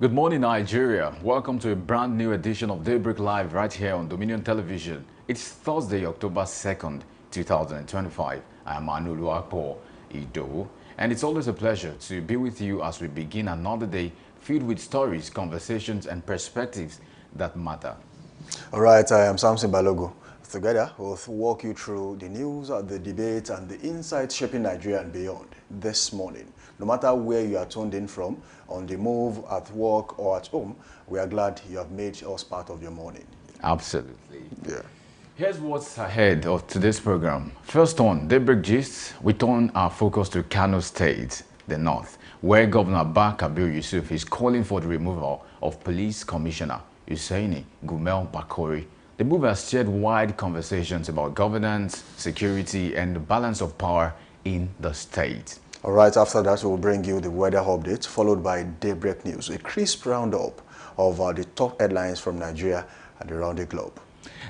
Good morning, Nigeria. Welcome to a brand new edition of Daybreak Live right here on Dominion Television. It's Thursday, October 2nd, 2025. I am Anuluapo Ido, and it's always a pleasure to be with you as we begin another day filled with stories, conversations, and perspectives that matter. All right, I am Samson Balogo. Together, we'll walk you through the news, the debate, and the insights shaping Nigeria and beyond this morning. No matter where you are tuned in from, on the move, at work, or at home, we are glad you have made us part of your morning. Absolutely. Yeah. Here's what's ahead of today's program. First on Daybreak Gist, we turn our focus to Kano State, the north, where Governor Abba Kabir Yusuf is calling for the removal of Police Commissioner Hussaini Gumel Bakori. The move has stirred wide conversations about governance, security, and the balance of power in the state. All right, after that, we'll bring you the weather update, followed by Daybreak News, a crisp roundup of the top headlines from Nigeria and around the globe.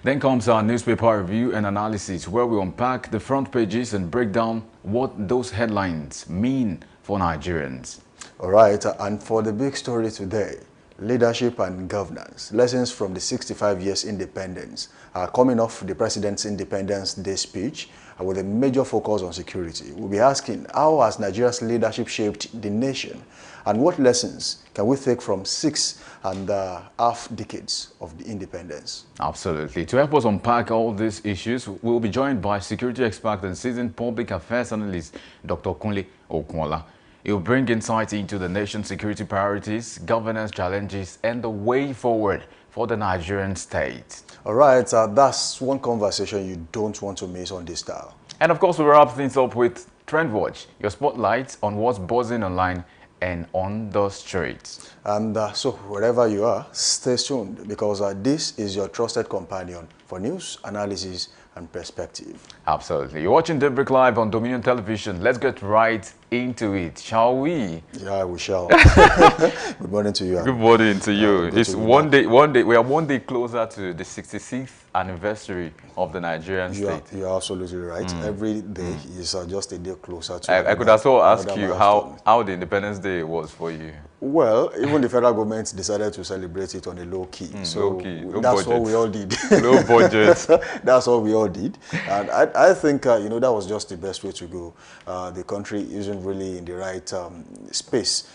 Then comes our newspaper review and analysis, where we unpack the front pages and break down what those headlines mean for Nigerians. All right, and for the big story today, leadership and governance, lessons from the 65 years independence, coming off the President's Independence Day speech with a major focus on security. We'll be asking, how has Nigeria's leadership shaped the nation? And what lessons can we take from 6.5 decades of the independence? Absolutely. To help us unpack all these issues, we'll be joined by security expert and seasoned public affairs analyst, Dr. Kunle Okunla. He'll bring insight into the nation's security priorities, governance challenges, and the way forward for the Nigerian state. All right, that's one conversation you don't want to miss on this style. And of course, we'll wrap things up with Trend Watch, your spotlight on what's buzzing online and on the streets. And so wherever you are, stay tuned, because this is your trusted companion for news, analysis, and perspective. Absolutely. You're watching Daybreak Live on Dominion Television. Let's get right into it, shall we? Yeah, we shall. Good morning to you. Good morning to you. It's one day, we are one day closer to the 66th anniversary of the Nigerian state. You're absolutely right. Every day is just a day closer to I could as well ask you how the Independence Day was for you. Well, even the federal government decided to celebrate it on a low key. So low key. That's what we all did. Low budget. That's what we all did. And I think, that was just the best way to go. The country isn't really in the right space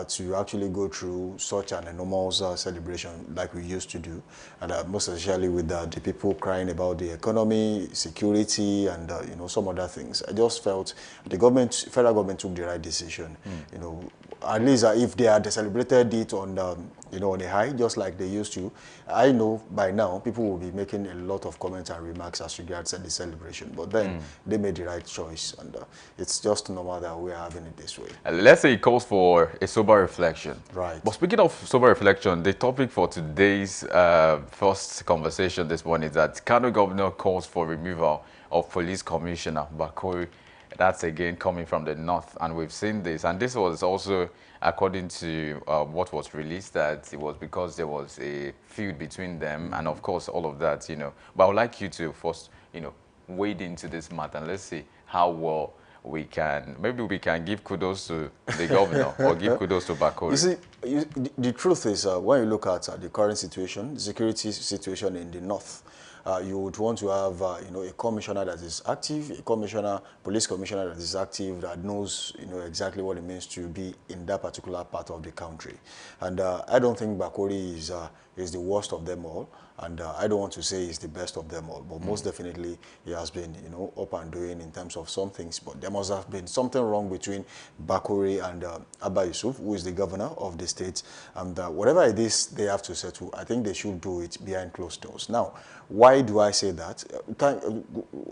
to actually go through such an enormous celebration like we used to do. And most especially with the people crying about the economy, security, and, some other things. I just felt the federal government took the right decision. At least if they had celebrated it on, on a high, just like they used to, I know by now people will be making a lot of comments and remarks as regards the celebration. But then they made the right choice, and it's just normal that we're having it this way. Let's say it calls for a sober reflection. Right. But speaking of sober reflection, the topic for today's first conversation this morning is that Kano governor calls for removal of Police Commissioner Bakori. That's again coming from the north, and we've seen this. And this was also according to what was released, that it was because there was a feud between them, and of course all of that, But I would like you to first, wade into this matter, and let's see how well we can, maybe we can give kudos to the governor or give kudos to Bakori. You see, the truth is, when you look at the current situation, the security situation in the north, you would want to have, a commissioner that is active, police commissioner that is active, that knows, exactly what it means to be in that particular part of the country. And I don't think Bakori is the worst of them all, and I don't want to say he's the best of them all, but most definitely he has been, up and doing in terms of some things. But there must have been something wrong between Bakori and Abba Yusuf, who is the governor of the state, and whatever it is they have to settle, I think they should do it behind closed doors. Now, why do I say that?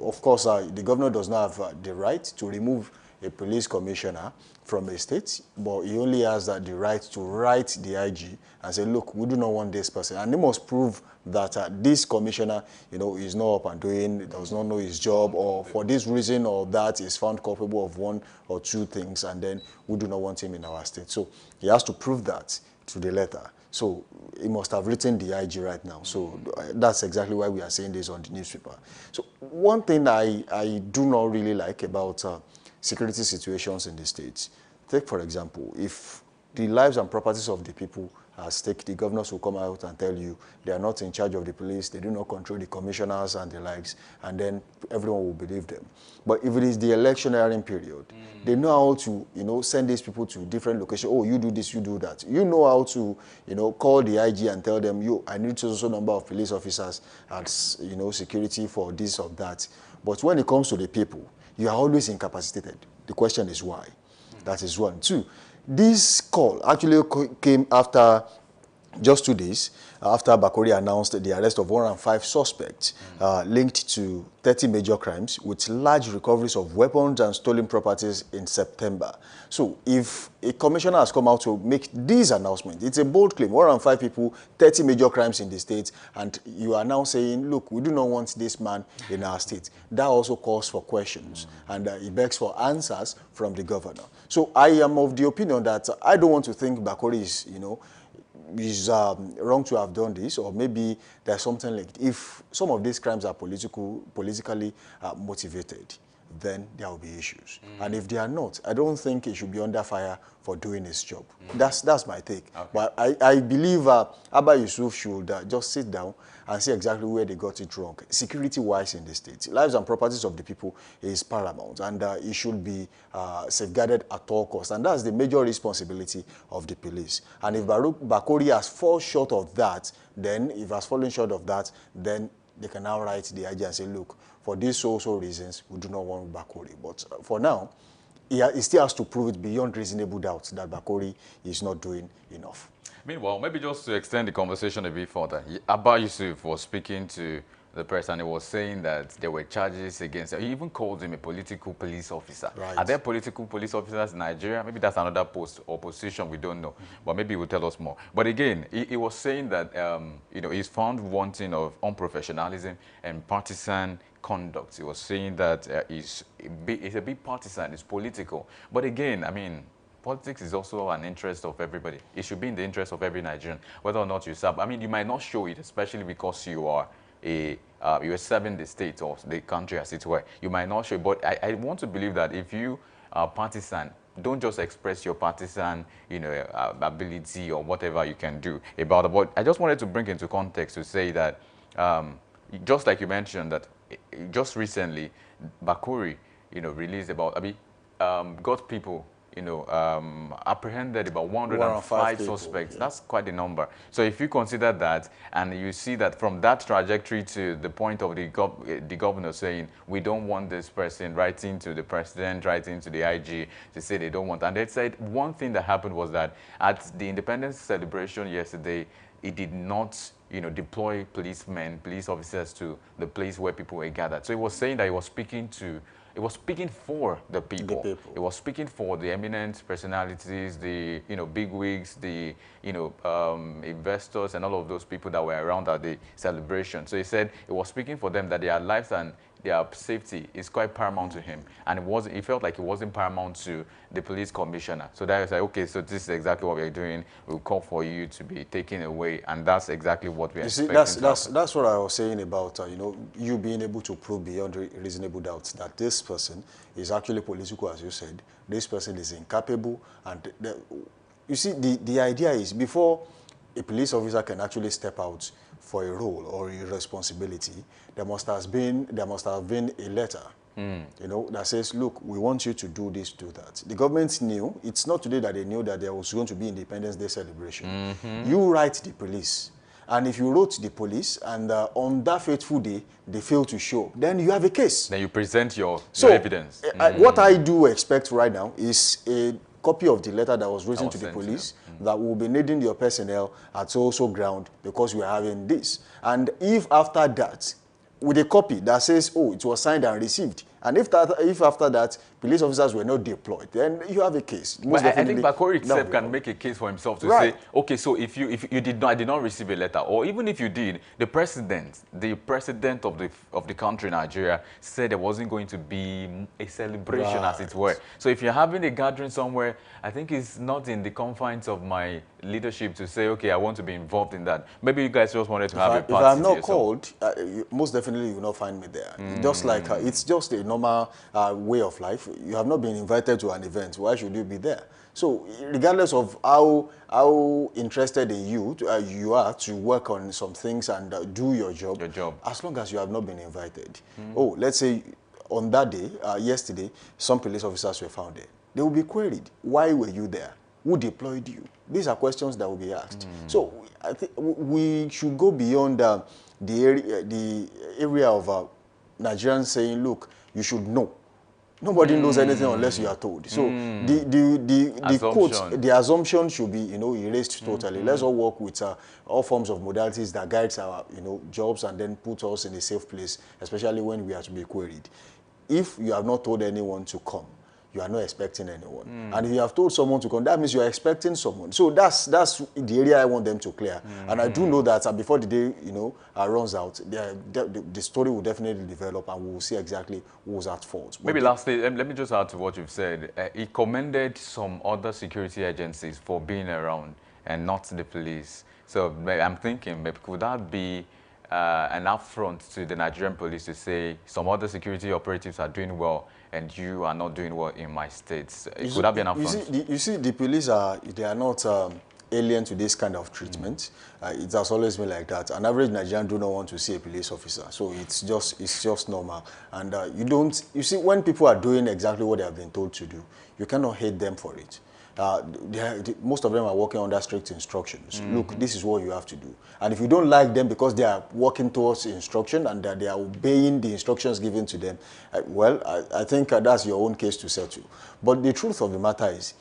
Of course, the governor does not have the right to remove a police commissioner from a state, but he only has the right to write the IG and say, look, we do not want this person. And he must prove that this commissioner, is not up and doing, does not know his job, or for this reason or that is found culpable of one or two things, and then we do not want him in our state. So he has to prove that to the letter. So he must have written the IG right now. So that's exactly why we are saying this on the newspaper. So one thing I do not really like about security situations in the States, take for example, if the lives and properties of the people at stake. The governors will come out and tell you they are not in charge of the police, they do not control the commissioners and the likes, and then everyone will believe them. But if it is the electioneering period, they know how to, send these people to different locations. Oh, you do this, you do that. You know how to, call the IG and tell them, I need so number of police officers as, security for this or that. But when it comes to the people, you are always incapacitated. The question is why? That is one. Two, this call actually came after just 2 days after Bakori announced the arrest of 105 suspects linked to 30 major crimes with large recoveries of weapons and stolen properties in September. So if a commissioner has come out to make this announcement, it's a bold claim, 105 people, 30 major crimes in the state, and you are now saying, look, we do not want this man in our state. That also calls for questions, and it begs for answers from the governor. So I am of the opinion that I don't want to think Bakori is, is wrong to have done this, or maybe there's something like, if some of these crimes are politically motivated, then there will be issues. And if they are not, I don't think he should be under fire for doing his job. That's my take. Okay. But I believe Abba Yusuf should just sit down and see exactly where they got it wrong. Security-wise in the state, lives and properties of the people is paramount, and it should be safeguarded at all costs. And that's the major responsibility of the police. And if Bakori has fallen short of that, then if has fallen short of that, then they can now write the IG and say, look, for these so reasons, we do not want Bakori. But for now, he still has to prove it beyond reasonable doubt that Bakori is not doing enough. Meanwhile, maybe just to extend the conversation a bit further, Abba Yusuf was speaking to the press and he was saying that there were charges against him. He even called him a political police officer. Right. Are there political police officers in Nigeria? Maybe that's another post or position, we don't know. But maybe he will tell us more. But again, he was saying that, he's found wanting of unprofessionalism and partisan conduct. He was saying that it's a bit partisan, it's political. But again, I mean, politics is also an interest of everybody. It should be in the interest of every Nigerian, whether or not you serve. I mean, you might not show it, especially because you are you are serving the state or the country, as it were. You might not show it, but I want to believe that if you are partisan, don't just express your partisan, ability or whatever you can do about it. But I just wanted to bring into context to say that, just like you mentioned, that just recently, Bakori, released about, got people, apprehended about 105 suspects. Yeah. That's quite a number. So if you consider that, and you see that from that trajectory to the point of the governor saying, we don't want this person, writing to the president, writing to the IG to say they don't want. And they said one thing that happened was that at the independence celebration yesterday, it did not, deploy policemen, police officers to the place where people were gathered. So he was saying that he was speaking for the people. It was speaking for the eminent personalities, the big wigs, the investors, and all of those people that were around at the celebration. So he said it was speaking for them, that their lives and their safety is quite paramount to him, and he felt like it wasn't paramount to the police commissioner. So that was like, okay, so this is exactly what we're doing. We'll call for you to be taken away, and that's exactly what we're expecting. That's what I was saying about you being able to prove beyond reasonable doubts that this person is actually political, as you said. This person is incapable, and you see, the idea is, before a police officer can actually step out for a role or a responsibility, there must have been a letter, that says, look, we want you to do this, do that. The government knew. It's not today that they knew that there was going to be Independence Day celebration. You write the police. And if you wrote the police and on that fateful day, they fail to show, then you have a case. Then you present your evidence. What I do expect right now is a copy of the letter that was written to the police, that will be needing your personnel at so ground because we are having this. And if after that, with a copy that says, oh, it was signed and received, and if after that police officers were not deployed, then you have a case. But I think Bakori itself can make a case for himself to say, okay, so if you I did not receive a letter, or even if you did, the president of the country, Nigeria, said there wasn't going to be a celebration, as it were. So if you're having a gathering somewhere, I think it's not in the confines of my leadership to say, okay, I want to be involved in that. Maybe you guys just wanted to have a party. If I'm not called, most definitely you will not find me there. Just like it's just a normal way of life. you have not been invited to an event, why should you be there? So regardless of how interested in you you are to work on some things and do your job, as long as you have not been invited. Oh, let's say on that day, yesterday, some police officers were found there. They will be queried. Why were you there? Who deployed you? These are questions that will be asked. So I think we should go beyond the area of Nigerians saying, look, you should know. Nobody knows anything unless you are told. So the assumption should be, erased totally. Let's all work with all forms of modalities that guides our, jobs and then put us in a safe place, especially when we are to be queried. If you have not told anyone to come, you are not expecting anyone. And if you have told someone to come, that means you are expecting someone. So that's the area I want them to clear. And I do know that before the day, runs out, the story will definitely develop and we will see exactly who was at fault. Maybe lastly, let me just add to what you've said. He commended some other security agencies for being around and not the police. So I'm thinking, maybe could that be an affront to the Nigerian police to say some other security operatives are doing well and you are not doing well in my states? Could that be an affront? You see, the police they are not alien to this kind of treatment. It has always been like that. An average Nigerian do not want to see a police officer, so it's just normal. And you see, when people are doing exactly what they have been told to do, you cannot hate them for it. Most of them are working under strict instructions. Look, this is what you have to do. And if you don't like them because they are working towards instruction and that they are obeying the instructions given to them, I think that's your own case to settle. But the truth of the matter is,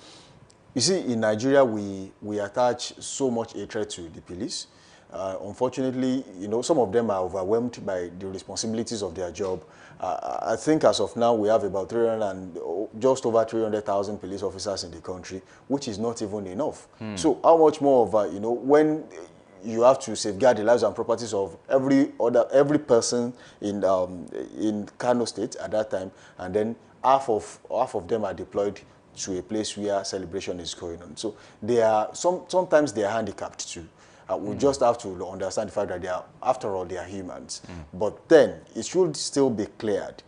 you see, in Nigeria, we attach so much hatred to the police. Unfortunately, some of them are overwhelmed by the responsibilities of their job. I think as of now, we have about just over 300,000 police officers in the country, which is not even enough. So how much more of, when you have to safeguard the lives and properties of every person in Kano State at that time, and then half of them are deployed to a place where celebration is going on. So sometimes they are handicapped too. We just have to understand the fact that after all, they are humans. But then it should still be cleared.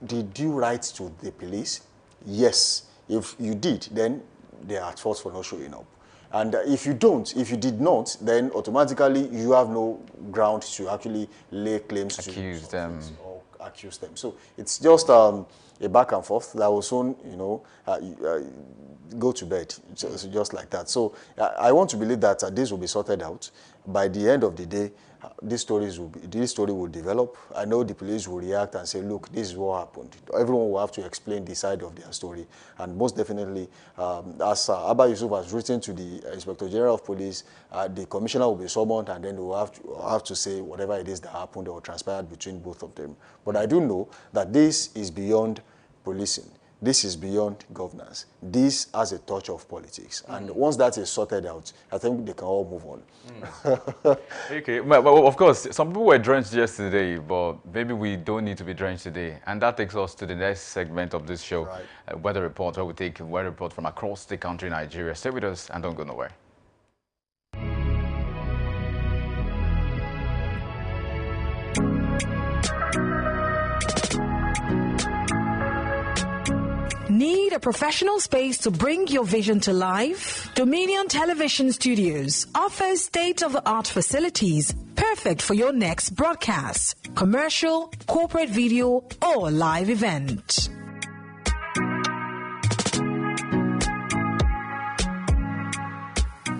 Did you write to the police? Yes. If you did, then they are at fault for not showing up. And if you did not, then automatically you have no ground to actually lay claims to accuse them. So it's just a back and forth that will soon, go to bed, just like that. So I want to believe that this will be sorted out. By the end of the day, this story will develop. I know the police will react and say, look, this is what happened. Everyone will have to explain the side of their story. And most definitely, as Abba Yusuf has written to the Inspector General of Police, the commissioner will be summoned and then they will have to say whatever it is that happened or transpired between both of them. But I do know that this is beyond policing. This is beyond governance. This has a touch of politics. And once that is sorted out, I think they can all move on. Okay, well, of course, some people were drenched yesterday, but maybe we don't need to be drenched today. And that takes us to the next segment of this show, Weather Report, where we take weather report from across the country, Nigeria. Stay with us and don't go nowhere. Need a professional space to bring your vision to life? Dominion Television Studios offers state-of-the-art facilities perfect for your next broadcast, commercial, corporate video, or live event.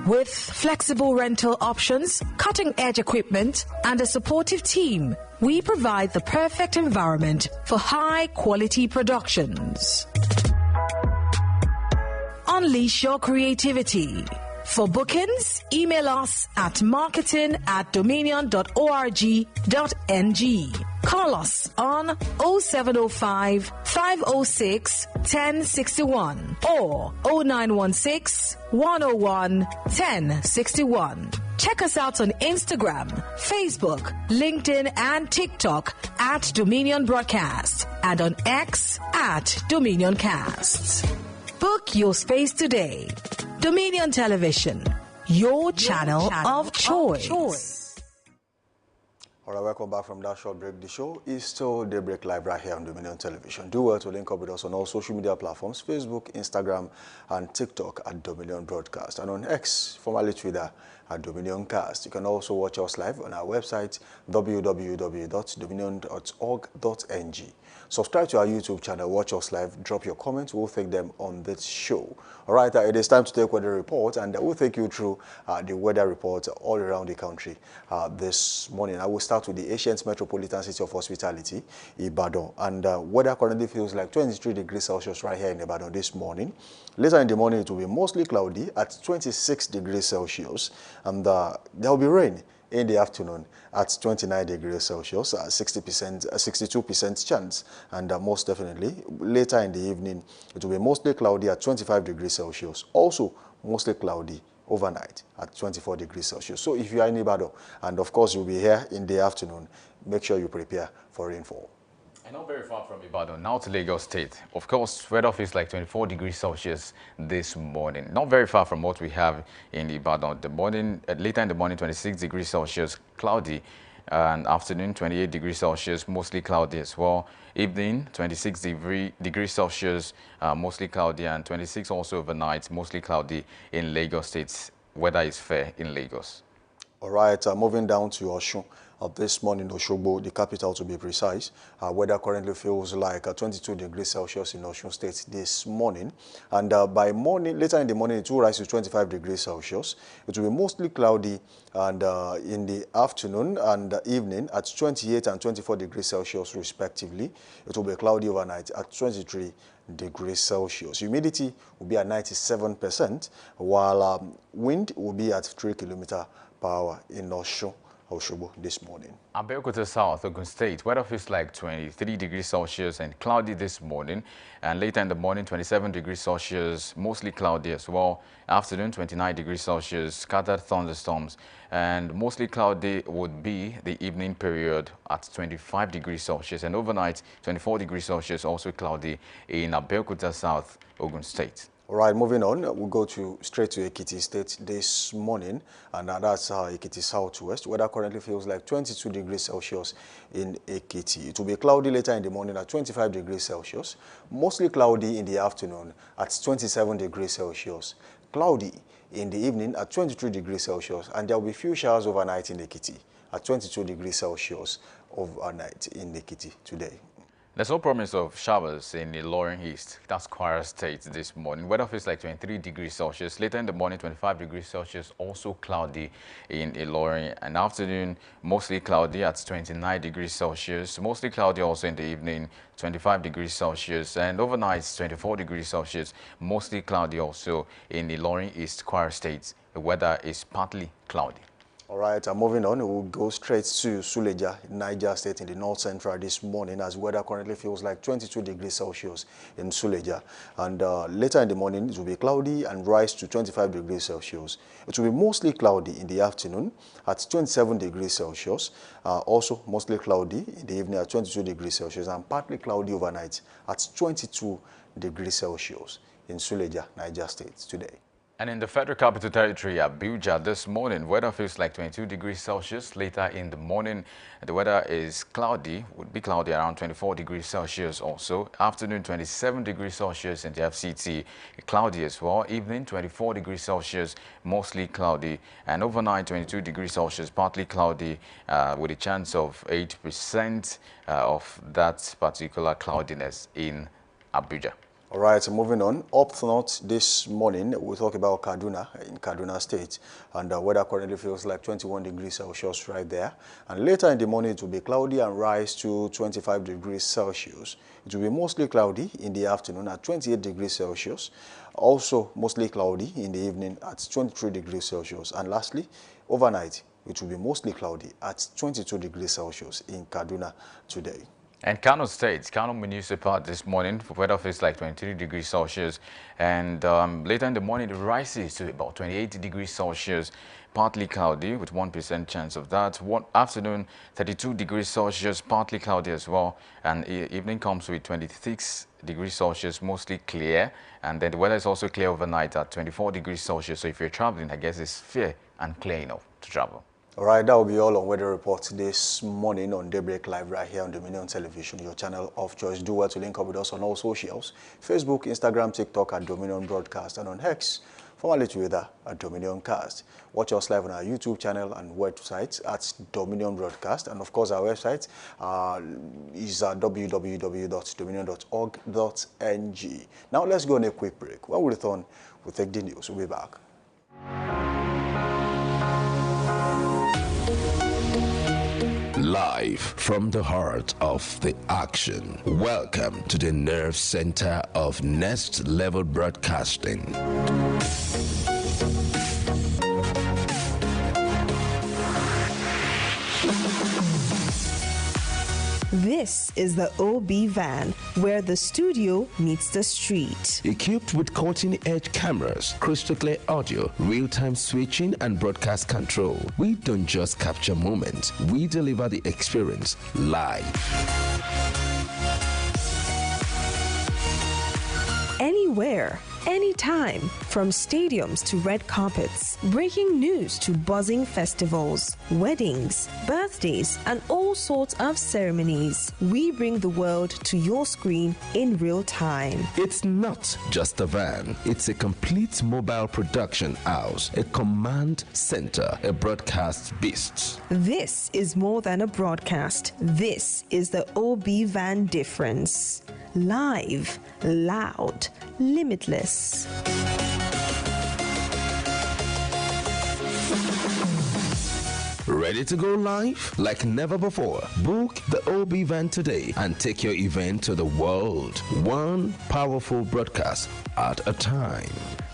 With flexible rental options, cutting-edge equipment, and a supportive team, we provide the perfect environment for high-quality productions. Unleash your creativity. For bookings, email us at marketing@dominion.org.ng. Call us on 0705 506 1061 or 0916 101 1061. Check us out on Instagram, Facebook, LinkedIn, and TikTok at Dominion Broadcast and on X at DominionCast. Book your space today. Dominion Television, your channel of choice. All right, welcome back from that short break. The show is still Daybreak Live right here on Dominion Television. Do well to link up with us on all social media platforms, Facebook, Instagram, and TikTok at Dominion Broadcast, and on X, formerly Twitter, at Dominion Cast. You can also watch us live on our website, www.dominion.org.ng. Subscribe to our YouTube channel, watch us live, drop your comments, we'll take them on this show. All right, it is time to take weather report, and we'll take you through the weather report all around the country this morning. I will start with the ancient metropolitan city of hospitality, Ibadan, and weather currently feels like 23 degrees Celsius right here in Ibadan this morning. Later in the morning, it will be mostly cloudy at 26 degrees Celsius, and there will be rain in the afternoon at 29 degrees Celsius, 62% chance, and most definitely later in the evening it will be mostly cloudy at 25 degrees Celsius, also mostly cloudy overnight at 24 degrees Celsius. So if you are in Ibadan, and of course you'll be here in the afternoon, make sure you prepare for rainfall. And not very far from Ibadan, now to Lagos State. Of course, weather feels like 24 degrees Celsius this morning. Not very far from what we have in Ibadan. Later in the morning, 26 degrees Celsius, cloudy. And afternoon, 28 degrees Celsius, mostly cloudy as well. Evening, 26 degrees Celsius, mostly cloudy. And 26 also overnight, mostly cloudy in Lagos State. Weather is fair in Lagos. All right, moving down to Osun. This morning, Osogbo, the capital to be precise, weather currently feels like 22 degrees Celsius in Osun State this morning. And by morning, later in the morning, it will rise to 25 degrees Celsius. It will be mostly cloudy, and in the afternoon and evening at 28 and 24 degrees Celsius respectively. It will be cloudy overnight at 23 degrees Celsius. Humidity will be at 97%, while wind will be at 3 km/h in Osogbo this morning. Abeokuta South, Ogun State, weather feels like 23 degrees Celsius and cloudy this morning. And later in the morning, 27 degrees Celsius, mostly cloudy as well. Afternoon, 29 degrees Celsius, scattered thunderstorms. And mostly cloudy would be the evening period at 25 degrees Celsius. And overnight, 24 degrees Celsius, also cloudy in Abeokuta South, Ogun State. All right, moving on, we'll go straight to Ekiti State this morning, and that's Ekiti Southwest. Weather currently feels like 22 degrees Celsius in Ekiti. It will be cloudy later in the morning at 25 degrees Celsius, mostly cloudy in the afternoon at 27 degrees Celsius, cloudy in the evening at 23 degrees Celsius, and there will be few showers overnight in Ekiti at 22 degrees Celsius overnight in Ekiti today. There's no promise of showers in Ilorin East, that's Kwara State this morning. Weather feels like 23 degrees Celsius. Later in the morning, 25 degrees Celsius, also cloudy in Ilorin. And afternoon, mostly cloudy at 29 degrees Celsius. Mostly cloudy also in the evening, 25 degrees Celsius. And overnight, 24 degrees Celsius, mostly cloudy also in Ilorin East, Kwara State. The weather is partly cloudy. All right, moving on, we'll go straight to Suleja, Niger State in the north central this morning, as weather currently feels like 22 degrees Celsius in Suleja. And later in the morning, it will be cloudy and rise to 25 degrees Celsius. It will be mostly cloudy in the afternoon at 27 degrees Celsius. Also mostly cloudy in the evening at 22 degrees Celsius, and partly cloudy overnight at 22 degrees Celsius in Suleja, Niger State today. And in the Federal Capital Territory, Abuja, this morning, weather feels like 22 degrees Celsius. Later in the morning, the weather is cloudy, would be cloudy around 24 degrees Celsius also. Afternoon, 27 degrees Celsius in the FCT, cloudy as well. Evening, 24 degrees Celsius, mostly cloudy. And overnight, 22 degrees Celsius, partly cloudy, with a chance of 8% of that particular cloudiness in Abuja. All right, so moving on. Up north this morning, we'll talk about Kaduna in Kaduna State. And the weather currently feels like 21 degrees Celsius right there. And later in the morning, it will be cloudy and rise to 25 degrees Celsius. It will be mostly cloudy in the afternoon at 28 degrees Celsius. Also mostly cloudy in the evening at 23 degrees Celsius. And lastly, overnight, it will be mostly cloudy at 22 degrees Celsius in Kaduna today. And Kano State, Kano Municipal this morning, weather feels like 23 degrees Celsius. And later in the morning, it rises to about 28 degrees Celsius, partly cloudy with 1% chance of that. One afternoon, 32 degrees Celsius, partly cloudy as well. And evening comes with 26 degrees Celsius, mostly clear. And then the weather is also clear overnight at 24 degrees Celsius. So if you're traveling, I guess it's fair and clear enough to travel. All right, that will be all on Weather Report this morning on Daybreak Live right here on Dominion Television, your channel of choice. Do well to link up with us on all socials, Facebook, Instagram, TikTok at Dominion Broadcast, and on X, formerly Twitter at Dominion Cast. Watch us live on our YouTube channel and website at Dominion Broadcast. And of course, our website is www.dominion.org.ng. Now let's go on a quick break. When we return, we'll take the news. We'll be back. Live from the heart of the action. Welcome to the nerve center of Next Level Broadcasting. This is the OB van, where the studio meets the street. Equipped with cutting-edge cameras, crystal clear audio, real-time switching, and broadcast control, we don't just capture moments, we deliver the experience live. Anywhere, anytime, from stadiums to red carpets, breaking news to buzzing festivals, weddings, birthdays, and all sorts of ceremonies. We bring the world to your screen in real time. It's not just a van, it's a complete mobile production house, a command center, a broadcast beast. This is more than a broadcast. This is the OB van difference. Live, loud, limitless. Ready to go live? Like never before. Book the OB van today and take your event to the world. One powerful broadcast at a time.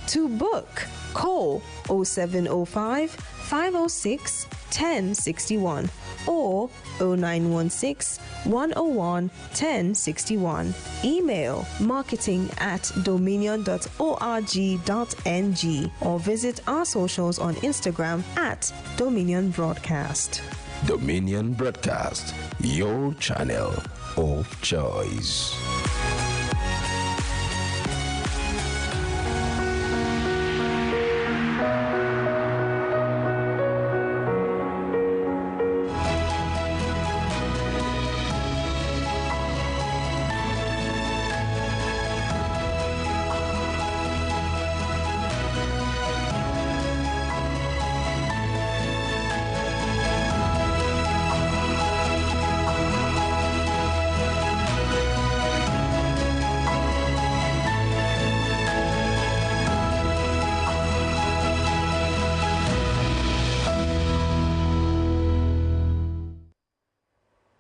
To book, call 0705 506 1061 or 0916 101 1061. Email marketing@dominion.org.ng or visit our socials on Instagram at Dominion Broadcast. Dominion Broadcast, your channel of choice.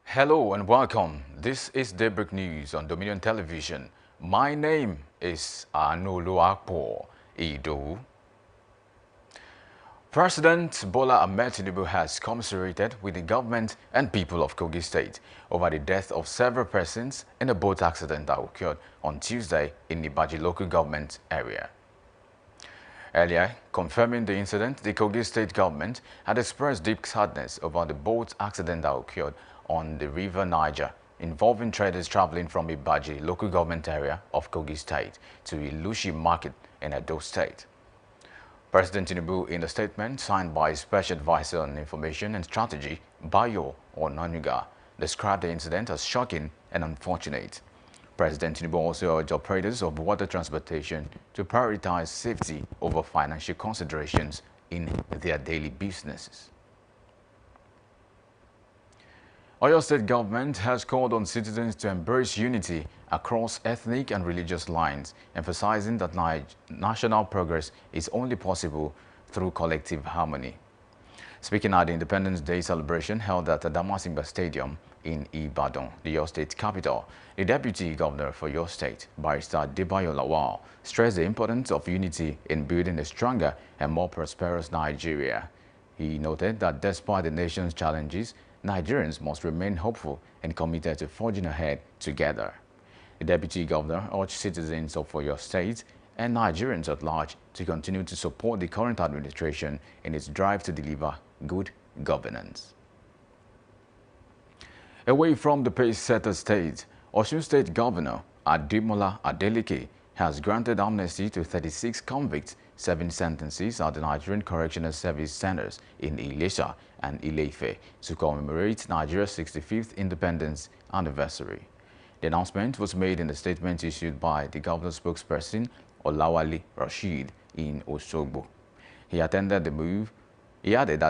Hello and welcome. This is Daybreak News on Dominion Television. My name is Anuluakpo Ido. President Bola Ahmed Tinubu has commiserated with the government and people of Kogi State over the death of several persons in a boat accident that occurred on Tuesday in the Ibaji local government area. Earlier, confirming the incident, the Kogi State government had expressed deep sadness over the boat accident that occurred on the River Niger, involving traders traveling from Ibaji local government area of Kogi State to Ilushi Market in Edo State. President Tinubu, in a statement signed by Special Advisor on Information and Strategy, Bayo Onanuga, described the incident as shocking and unfortunate. President Tinubu also urged operators of water transportation to prioritize safety over financial considerations in their daily businesses. Oyo State government has called on citizens to embrace unity across ethnic and religious lines, emphasizing that national progress is only possible through collective harmony. Speaking at the Independence Day celebration held at Adamasingba Stadium in Ibadan, the Oyo State capital, the Deputy Governor for Oyo State, Barrister Debayo Lawal, stressed the importance of unity in building a stronger and more prosperous Nigeria. He noted that despite the nation's challenges, Nigerians must remain hopeful and committed to forging ahead together. The Deputy Governor urged citizens of Oyo State and Nigerians at large to continue to support the current administration in its drive to deliver good governance. Away from the pace-setter state, Osun State Governor Ademola Adeleke has granted amnesty to 36 convicts serving sentences at the Nigerian Correctional Service Centers in Ilesha and Ile-Ife to commemorate Nigeria's 65th independence anniversary. The announcement was made in a statement issued by the governor's spokesperson, Olawale Rashid, in Osogbo. He added that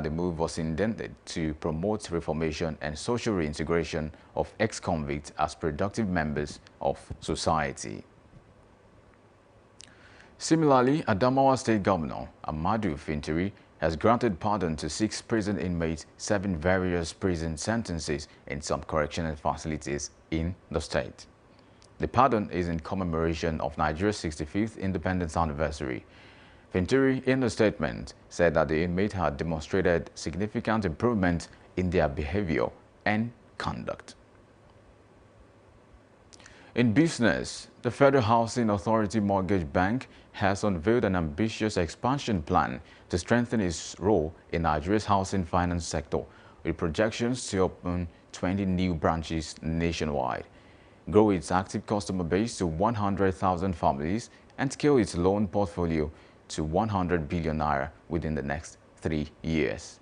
the move was intended to promote reformation and social reintegration of ex-convicts as productive members of society. Similarly, Adamawa State Governor Amadu Fintiri has granted pardon to 6 prison inmates serving various prison sentences in some correctional facilities in the state. The pardon is in commemoration of Nigeria's 65th independence anniversary. Fintiri, in a statement, said that the inmate had demonstrated significant improvement in their behavior and conduct. In business, the Federal Housing Authority Mortgage Bank has unveiled an ambitious expansion plan to strengthen its role in Nigeria's housing finance sector, with projections to open 20 new branches nationwide, grow its active customer base to 100,000 families, and scale its loan portfolio to 100 billion naira within the next 3 years.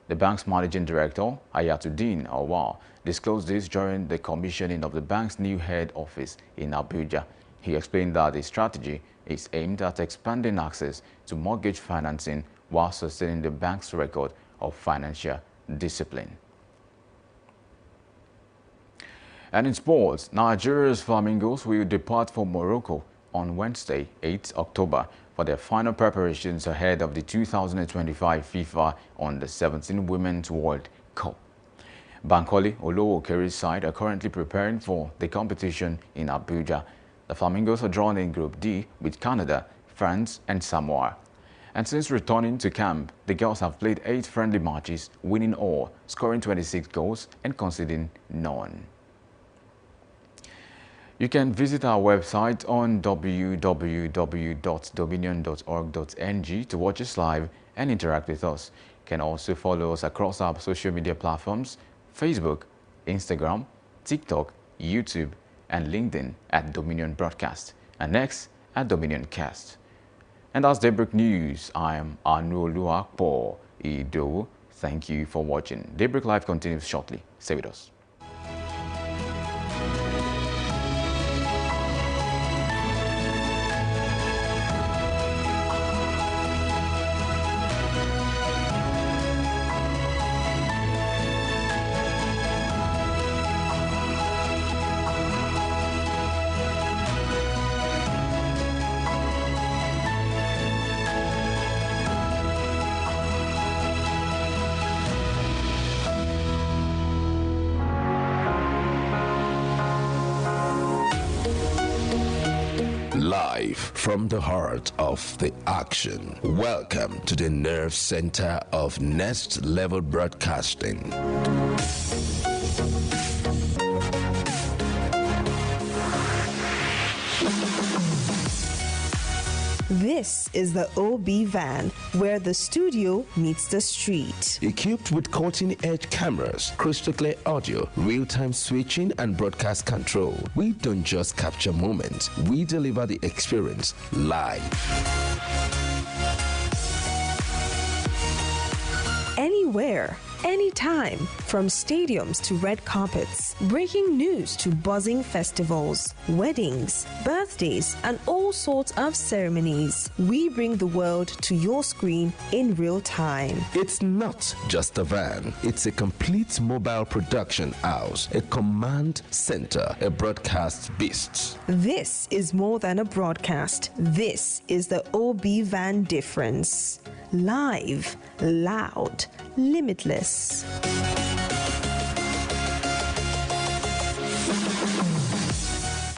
The bank's managing director, Ayatuddin Awal, disclosed this during the commissioning of the bank's new head office in Abuja. He explained that the strategy is aimed at expanding access to mortgage financing while sustaining the bank's record of financial discipline. And in sports, Nigeria's Flamingos will depart for Morocco on Wednesday, 8 October, for their final preparations ahead of the 2025 FIFA Under-17 Women's World Cup. Bankole Olowokeri's side are currently preparing for the competition in Abuja. The Flamingos are drawn in Group D with Canada, France and Samoa. And since returning to camp, the girls have played 8 friendly matches, winning all, scoring 26 goals and conceding none. You can visit our website on www.dominion.org.ng to watch us live and interact with us. You can also follow us across our social media platforms, Facebook, Instagram, TikTok, YouTube, and LinkedIn at Dominion Broadcast, and next at Dominion Cast. And that's Daybreak News. I am Anuoluakpo Ido. Thank you for watching. Daybreak Live continues shortly. Stay with us. Live from the heart of the action. Welcome to the nerve center of Next Level Broadcasting. This is the OB van, where the studio meets the street. Equipped with cutting-edge cameras, crystal clear audio, real-time switching, and broadcast control, we don't just capture moments, we deliver the experience live. Anywhere, anytime, from stadiums to red carpets, breaking news to buzzing festivals, weddings, birthdays, and all sorts of ceremonies. We bring the world to your screen in real time. It's not just a van, it's a complete mobile production house, a command center, a broadcast beast. This is more than a broadcast. This is the OB van difference. Live, loud, limitless.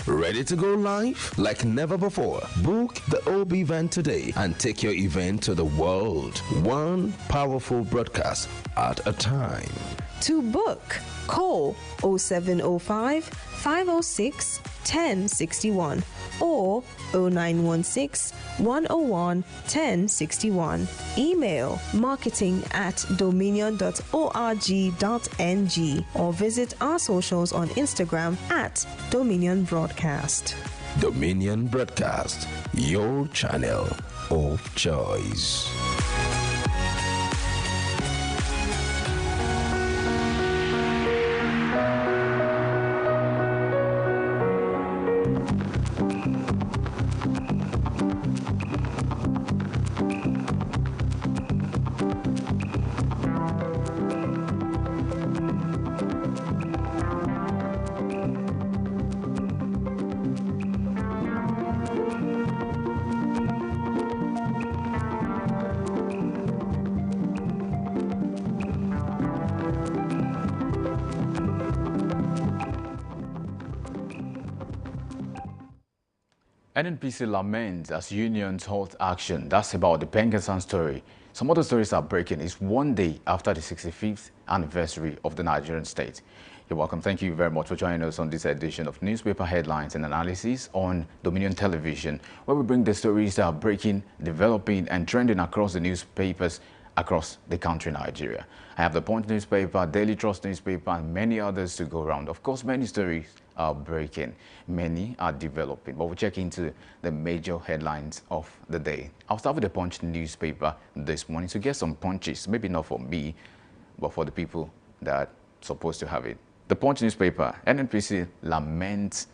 Ready to go live? Like never before, book the OB van today and take your event to the world. One powerful broadcast at a time. To book, call 0705 506 1061 or 0916 101 1061. Email marketing@dominion.org.ng or visit our socials on Instagram @Dominion Broadcast. Dominion Broadcast, your channel of choice. NNPC laments as unions halt action. That's about the Pengasan story. Some other stories are breaking. It's one day after the 65th anniversary of the Nigerian state. You're welcome. Thank you very much for joining us on this edition of Newspaper Headlines and Analysis on Dominion Television, where we bring the stories that are breaking, developing, and trending across the newspapers across the country, Nigeria. I have the Punch newspaper, Daily Trust newspaper, and many others to go around. Of course, many stories are breaking, many are developing, but we'll check into the major headlines of the day. I'll start with the Punch newspaper this morning to get some punches, maybe not for me, but for the people that are supposed to have it. The Punch newspaper, NNPC laments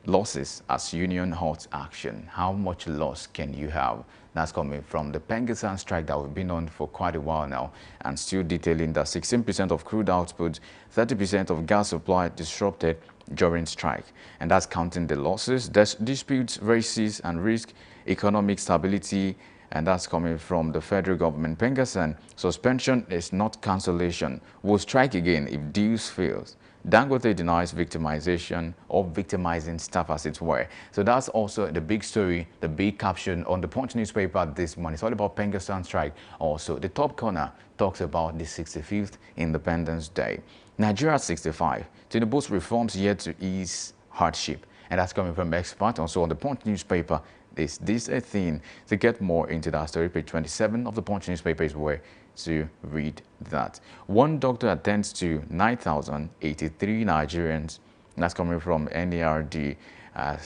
losses as union halts action. How much loss can you have? That's coming from the Pengasan strike that we've been on for quite a while now, and still detailing that 16% of crude output, 30% of gas supply disrupted during strike. And that's counting the losses, disputes, races, and risk economic stability. And that's coming from the federal government. Pengasan, suspension is not cancellation. We'll strike again if deals fails. Dangote denies victimization or victimizing staff, as it were. So that's also the big story, the big caption on the Punch newspaper this morning. It's all about Pengasan strike. Also, the top corner talks about the 65th Independence Day. Nigeria 65. Tinubu's reforms yet to ease hardship. And that's coming from expert. Also on the Punch newspaper, is this a thing? To get more into that story, page 27 of the Punch newspaper is where to read that. One doctor attends to 9,083 Nigerians. That's coming from NARD.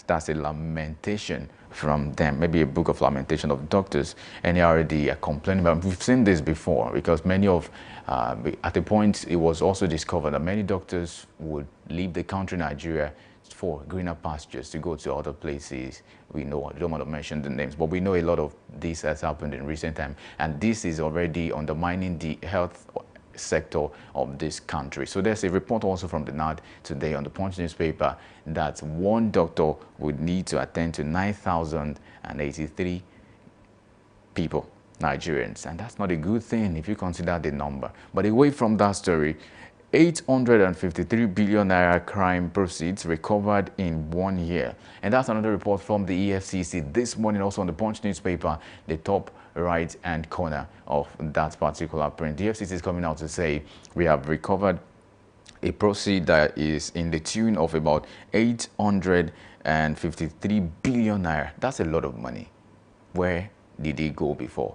That's a lamentation from them. Maybe a book of lamentation of doctors. NARD are complaining about. We've seen this before because many of, at the point it was also discovered that many doctors would leave the country, Nigeria, for greener pastures, to go to other places. We know, I don't want to mention the names, but we know a lot of this has happened in recent time, and this is already undermining the health sector of this country. So there's a report also from the NAD today on the Punch newspaper that one doctor would need to attend to 9,083 people, Nigerians, and that's not a good thing if you consider the number. But away from that story, 853 billion naira crime proceeds recovered in 1 year. And that's another report from the EFCC this morning, also on the Punch newspaper, the top right hand corner of that particular print. The EFCC is coming out to say we have recovered a proceed that is in the tune of about 853 billion naira. That's a lot of money. Where did it go before?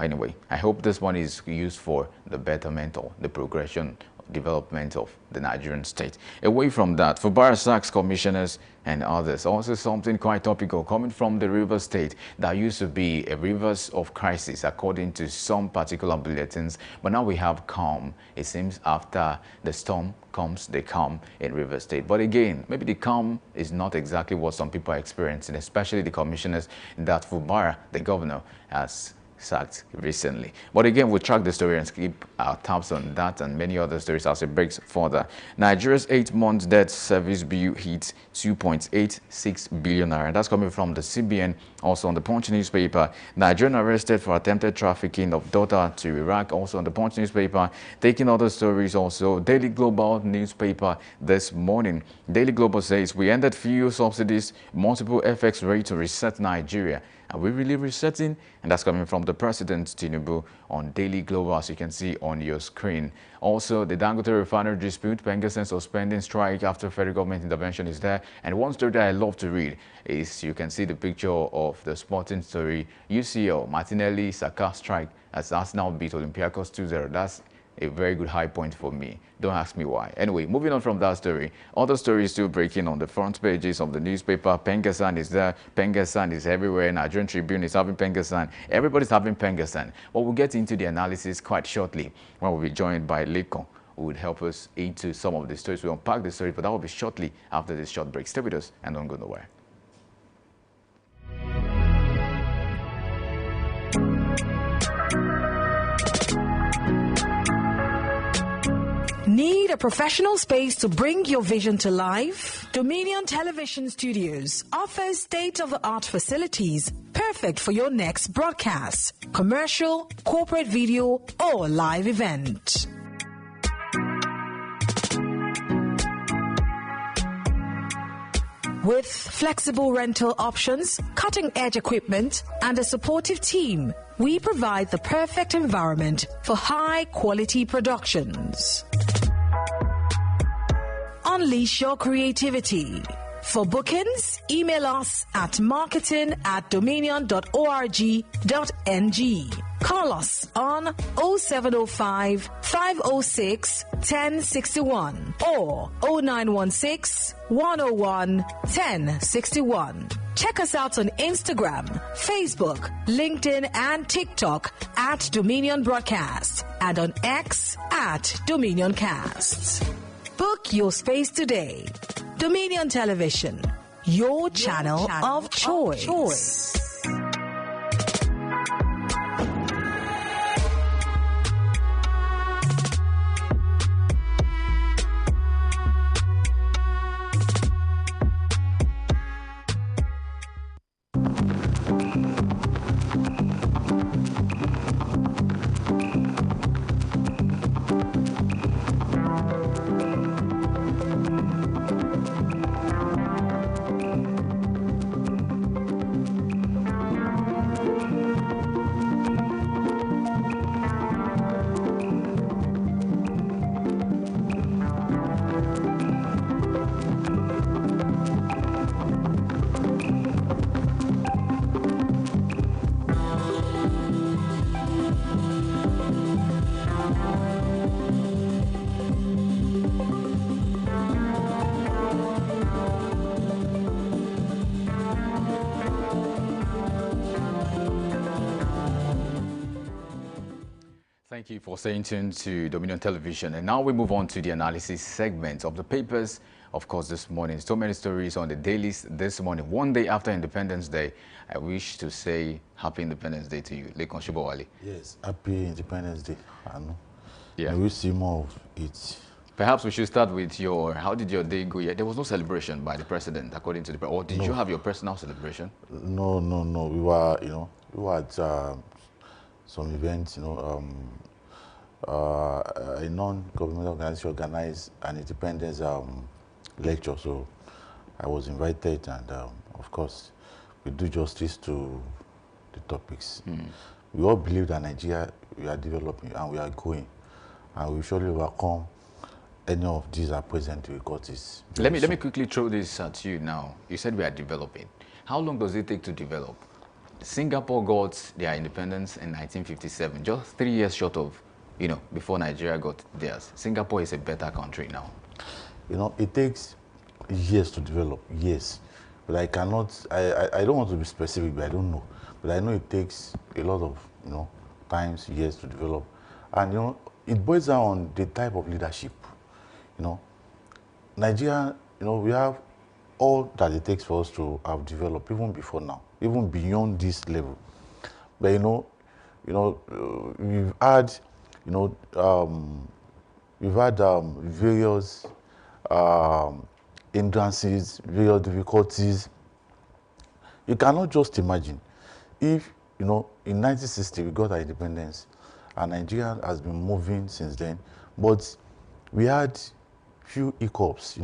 Anyway, I hope this one is used for the betterment or the progression development of the Nigerian state. Away from that, for Barasak's commissioners and others, also something quite topical coming from the River State that used to be a rivers of crisis according to some particular bulletins, but now we have calm. It seems after the storm comes the calm in River State. But again, maybe the calm is not exactly what some people are experiencing, especially the commissioners that Fubara, the governor, has sacked recently. But again, we'll track the story and keep our tabs on that and many other stories as it breaks further. Nigeria's 8-month debt service bill hits 2.86 billion naira. That's coming from the CBN. Also on the Punch newspaper, Nigerian arrested for attempted trafficking of daughter to Iraq. Also on the Punch newspaper, taking other stories also. Daily Global newspaper this morning. Daily Global says we ended fuel subsidies, multiple FX rate to reset Nigeria. Are we really resetting? And that's coming from the President Tinubu on Daily Global, as you can see on your screen. Also, the Dangote refinery dispute, Pengasan suspending strike after federal government intervention is there. And one story that I love to read is you can see the picture of the sporting story. UCL, Martinelli, Saka strike as Arsenal beat Olympiacos 2-0. That's a very good high point for me. Don't ask me why. Anyway, moving on from that story, other stories still breaking on the front pages of the newspaper. Pengasan is there. Pengasan is everywhere. Nigerian Tribune is having Pengasan. Everybody's having Pengasan. But we'll get into the analysis quite shortly when we'll be joined by Lekon, who would help us into some of the stories. We'll unpack the story, but that will be shortly after this short break. Stay with us and don't go nowhere. Need a professional space to bring your vision to life? Dominion Television Studios offers state-of-the-art facilities perfect for your next broadcast, commercial, corporate video, or live event. With flexible rental options, cutting-edge equipment, and a supportive team, we provide the perfect environment for high-quality productions. Unleash your creativity. For bookings, email us at marketing@dominion.org.ng. Call us on 0705 506 1061 or 0916 101 1061. Check us out on Instagram, Facebook, LinkedIn, and TikTok at Dominion Broadcast and on X at Dominion Cast. Book your space today. Dominion Television, your channel of choice. Thank you for staying tuned to Dominion Television. And now we move on to the analysis segment of the papers. Of course, this morning, so many stories on the dailies this morning. One day after Independence Day, I wish to say Happy Independence Day to you, Lekon Shibowale. Yes, Happy Independence Day. I know. Yeah. And we see more of it. Perhaps we should start with how did your day go? Yeah, there was no celebration by the president, according to the or did you have your personal celebration? No. We were, we were at some events, a non-governmental organization organized an independence lecture. So I was invited, and of course, we do justice to the topics. We all believe that Nigeria, we are developing and we are going, and we surely overcome any of these are present difficulties. Let me quickly throw this at you now. You said we are developing. How long does it take to develop? Singapore got their independence in 1957, just 3 years short of, before Nigeria got theirs. Singapore is a better country now. It takes years to develop, yes. But I cannot, I don't want to be specific, but I don't know. But I know it takes a lot of, times, years to develop. And, it boils down on the type of leadership. Nigeria, we have all that it takes for us to have developed, even before now, even beyond this level. But, we've had, various hindrances, various difficulties. You cannot just imagine if, in 1960 we got our independence, and Nigeria has been moving since then, but we had few hiccups,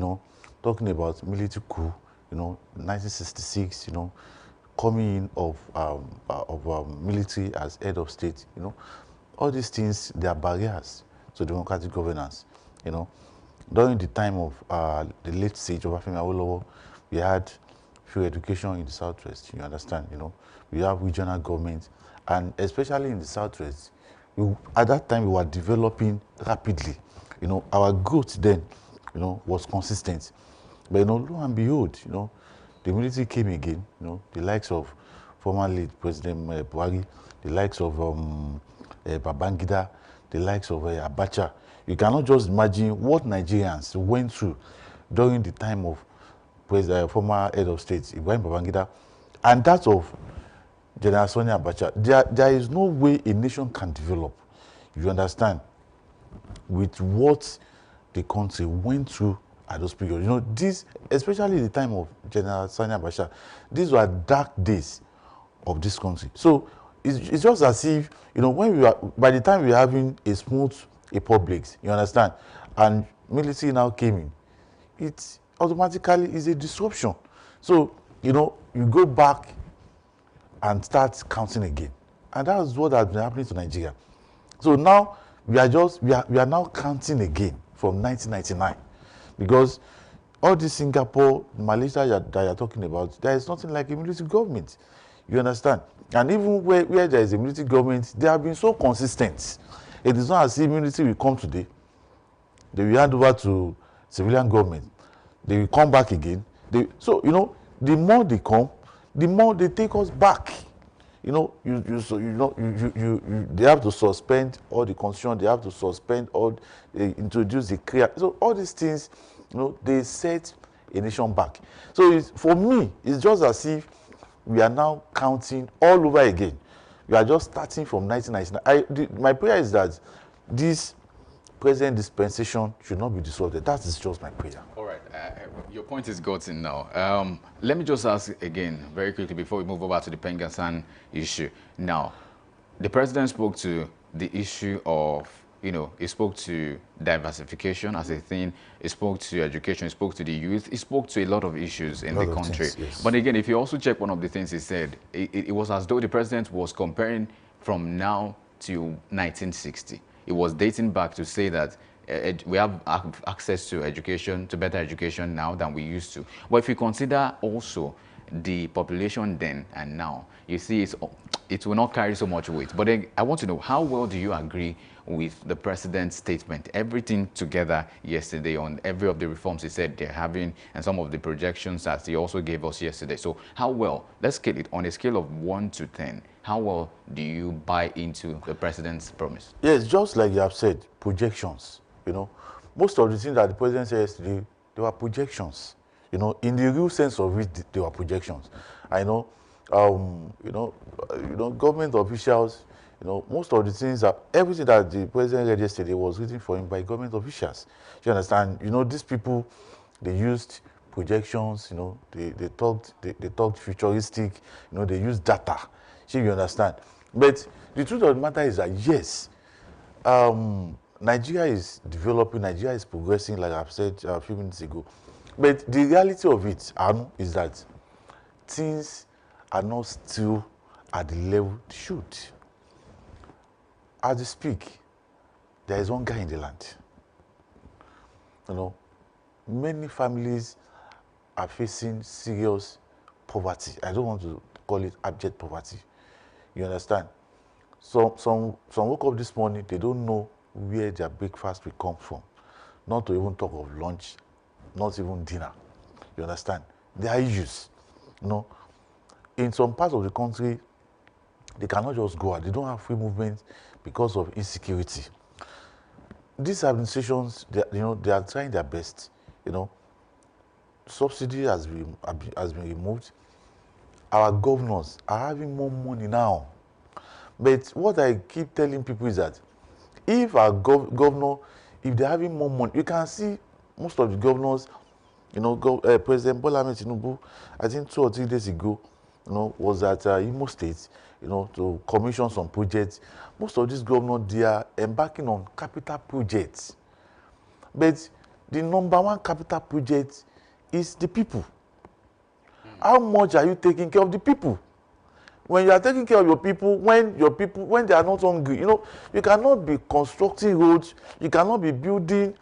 talking about military coup, 1966, coming in of military as head of state, all these things, they are barriers to democratic governance, During the time of the late siege of Afemi Awolowo, we had free education in the Southwest, you understand, We have regional government, and especially in the Southwest, at that time we were developing rapidly. You know, our growth then, you know, was consistent. But you know, lo and behold, you know, the military came again. You know, the likes of former late President Buhari, the likes of Babangida, the likes of Abacha. You cannot just imagine what Nigerians went through during the time of former head of state Ibrahim Babangida, and that of General Sani Abacha. There is no way a nation can develop, you understand, with what the country went through at those periods. You know, this, especially the time of General Sani Abacha, these were dark days of this country. So it's just as if, you know, when we are, by the time we are having a smooth republic, you understand, and military now came in, it automatically is a disruption. So, you know, you go back and start counting again. And that's what has been happening to Nigeria. So now we are now counting again from 1999, because all this Singapore, Malaysia that you're talking about, there is nothing like a military government. You understand? And even where there is a military government, they have been so consistent. It is not as if military will come today, they will hand over to civilian government, they will come back again. So, you know, the more they come, the more they take us back. You know, they have to suspend all the constitution, they have to suspend all, introduce the clear. So all these things, you know, they set a nation back. So for me, it's just as if we are now counting all over again. We are just starting from 1999. My prayer is that this present dispensation should not be dissolved. That is just my prayer. All right. Your point is gotten now. Let me just ask again, very quickly, before we move over to the Pengasan issue. Now, the president spoke to the issue of, you know, he spoke to diversification as a thing, he spoke to education, he spoke to the youth, he spoke to a lot of issues in the country. Things, yes. But again, if you also check one of the things he said, it was as though the president was comparing from now to 1960. It was dating back to say that we have access to education, to better education now than we used to. But if you consider also the population then and now, you see it will not carry so much weight. But then I want to know, how well do you agree with the president's statement, everything together yesterday on every of the reforms he said they're having and some of the projections that he also gave us yesterday? So how well, let's scale it on a scale of 1 to 10, how well do you buy into the president's promise? Yes, just like you have said, projections. You know, most of the things that the president said yesterday, they were projections. You know, in the real sense of it, they were projections. I know, government officials, you know, most of the things that, everything that the president read yesterday was written for him by government officials. Do you understand? You know, these people, they used projections, you know, they talked futuristic, you know, they used data. So you understand? But the truth of the matter is that, yes, Nigeria is developing, Nigeria is progressing, like I've said a few minutes ago. But the reality of it, Anu, is that things are not still at the level they should. As we speak, there is hunger in the land. You know, many families are facing serious poverty. I don't want to call it abject poverty. You understand? So some woke up this morning, they don't know where their breakfast will come from. Not to even talk of lunch, not even dinner. You understand? There are issues. You know, in some parts of the country, they cannot just go out. They don't have free movement because of insecurity. These administrations, they are trying their best. You know, subsidy has been removed. Our governors are having more money now. But what I keep telling people is that if our governor, if they're having more money, you can see most of the governors, you know, President Bola Ahmed Tinubu, I think 2 or 3 days ago, you know, was at Imo State, you know, to commission some projects. Most of these governors, they are embarking on capital projects. But the number one capital project is the people. How much are you taking care of the people? When you are taking care of your people, when they are not hungry, you know, you cannot be constructing roads, you cannot be building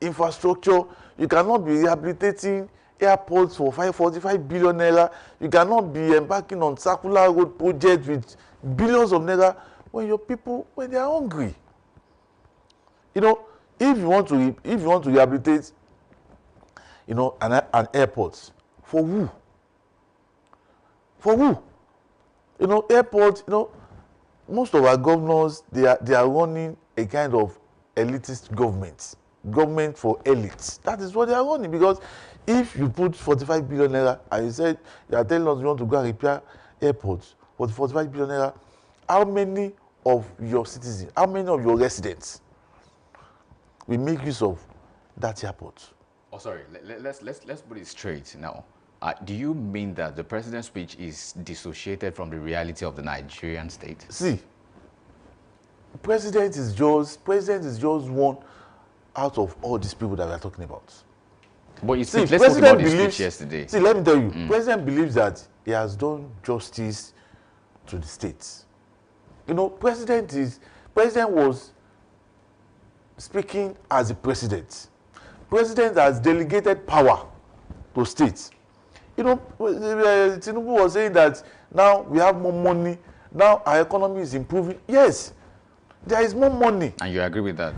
infrastructure, you cannot be rehabilitating airports for 45 billion naira, you cannot be embarking on circular road projects with billions of naira when your people, when they are hungry. You know, if you want to rehabilitate, you know, an airport, for who? For who? You know, airport, you know, most of our governors, they are running a kind of elitist government for elites. That is what they are running, because if you put 45 billion naira and you said you are telling us you want to go and repair airports for 45 billion naira, how many of your citizens, how many of your residents will make use of that airport? Oh, sorry. Let's put it straight now. Do you mean that the president's speech is dissociated from the reality of the Nigerian state? See, president is just one out of all these people that we are talking about. But you See, see, let's talk about this speech yesterday. See, let me tell you, president believes that he has done justice to the states. You know, president was speaking as a president. President has delegated power to states. You know, Tinubu was saying that now we have more money, now our economy is improving. Yes, there is more money. And you agree with that?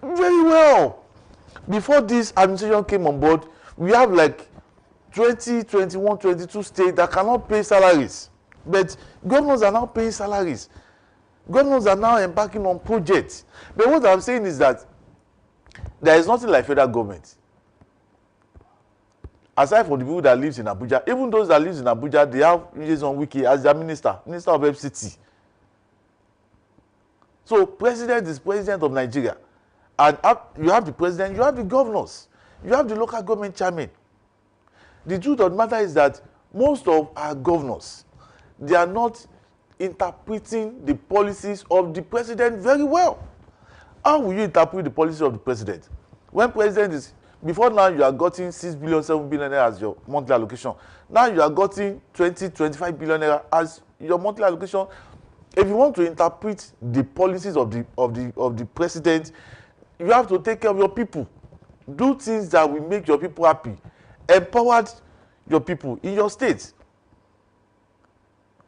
Very well. Before this administration came on board, we have like 20, 21, 22 states that cannot pay salaries. But governors are now paying salaries. Governors are now embarking on projects. But what I'm saying is that there is nothing like federal government. Aside from the people that lives in Abuja, even those that lives in Abuja, they have Nyesom Wike as their minister of FCT. So president is president of Nigeria. And you have the president, you have the governors, you have the local government chairman. The truth of the matter is that most of our governors, they are not interpreting the policies of the president very well. How will you interpret the policy of the president? When president is, before now you are getting 6 billion, 7 billion as your monthly allocation. Now you are getting 20, 25 billion as your monthly allocation. If you want to interpret the policies of the president, you have to take care of your people. Do things that will make your people happy. Empower your people in your state.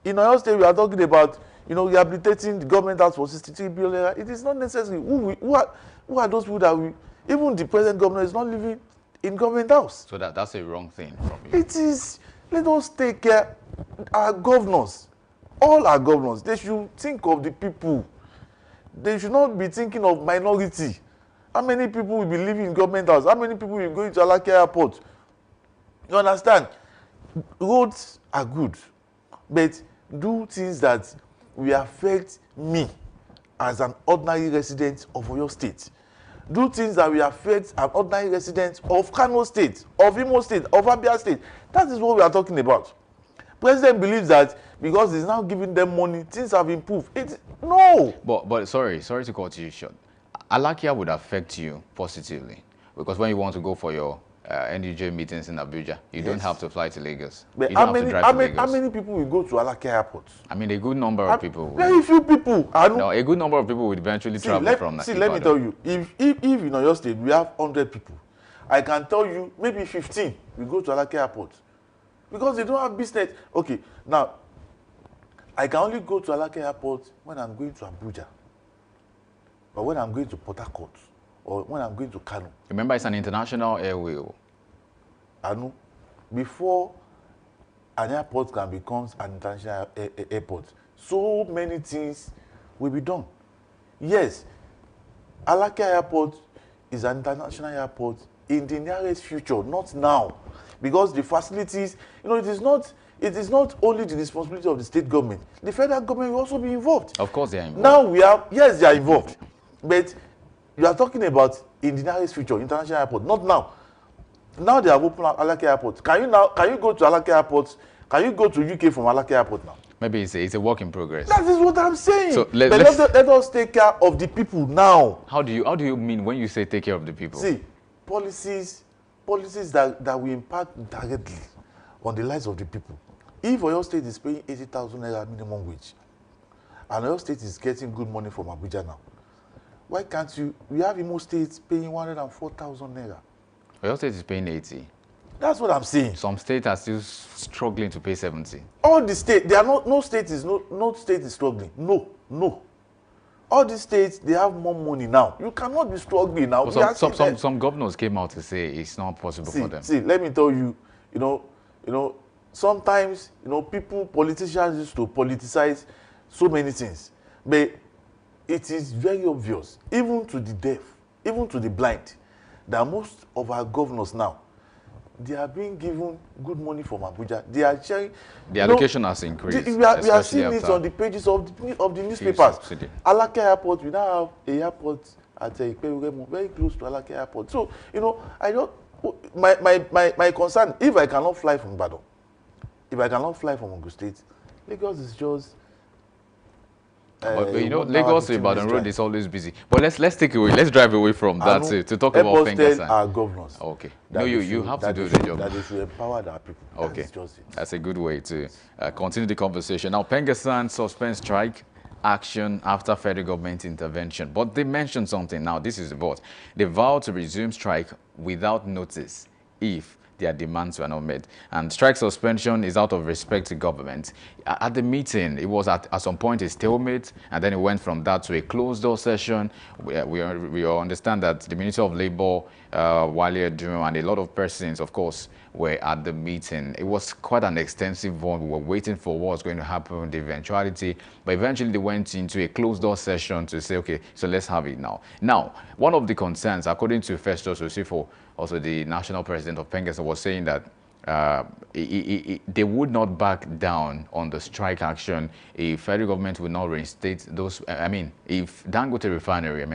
In our state, we are talking about, you know, rehabilitating the government house for 63 billion. It is not necessary. Who are those people that we, even the present governor is not living in government house? So that's a wrong thing from you. It is. Let us take care. Our governors, all our governors, they should think of the people. They should not be thinking of minority. How many people will be living in government house? How many people will go into Alake Airport? You understand? Roads are good, but do things that will affect me as an ordinary resident of Oyo State. Do things that will affect an ordinary resident of Kano State, of Imo State, of Abia State. That is what we are talking about. President believes that because he's now giving them money, things have improved. No. But sorry to cut you short. Alakia would affect you positively because when you want to go for your NDJ meetings in Abuja, you don't have to fly to Lagos. But you don't have to drive to Lagos. How many people will go to Alake Airport? I mean, a good number of people. Very few people. No, a good number of people would eventually travel from that. See, let me tell you, if in your state we have 100 people, I can tell you maybe 15 will go to Alake Airport because they don't have business. Okay, now I can only go to Alake Airport when I'm going to Abuja, or when I'm going to Port Harcourt, or when I'm going to Kano. Remember, it's an international airway. I know. Before an airport can become an international airport, so many things will be done. Yes, Alake Airport is an international airport in the nearest future, not now, because the facilities, you know, it is not only the responsibility of the state government. The federal government will also be involved. Of course, they are involved. Now yes, they are involved, but you are talking about in the nearest future, international airport, not now. Now they have opened Alake Airport. Can you go to Alake Airport? Can you go to UK from Alake Airport now? Maybe it's a work in progress. That is what I'm saying. So let us take care of the people now. How do you mean when you say take care of the people? See, policies that will impact directly on the lives of the people. If Oyo State is paying 80,000 naira minimum wage, and Oyo State is getting good money from Abuja now, why can't you? We have Imo State paying 104,000 naira. Oyo State is paying 80. That's what I'm saying. Some states are still struggling to pay 70. All the states, there are no state is struggling. No. all these states, they have more money now. You cannot be struggling now. But some governors came out to say it's not possible for them. See, let me tell you, sometimes, politicians used to politicize so many things. But it is very obvious, even to the deaf, even to the blind, that most of our governors now, they are being given good money from Abuja. They are sharing. The allocation has increased. We are seeing it on the pages of the newspapers. Alake Airport, we now have a airport at Iperuremo, very close to Alake Airport. So, I don't. My concern, if I cannot fly from Ibadan, if I cannot fly from Ogun State, Lagos is just. But Lagos to Ibadan road is always busy. But let's take away. Let's drive away from that to talk about Pengassan. Our governors. Okay. No, you have to do the job. That they should empower their people. Okay. That's a good way to continue the conversation. Now, Pengassan suspends strike action after federal government intervention. But they mentioned something. Now, this is the vote. They vowed to resume strike without notice if their demands were not met. And strike suspension is out of respect to government. At the meeting, it was at some point a stalemate, and then it went from that to a closed-door session. We understand that the Minister of Labour, Wale Edun, and a lot of persons, of course, were at the meeting. It was quite an extensive one. We were waiting for what was going to happen, the eventuality, but eventually they went into a closed-door session to say, okay, so let's have it now. Now, one of the concerns, according to Festus Osifo, also the national president of Pengassan, was saying that they would not back down on the strike action if federal government would not reinstate those, if Dangote refinery,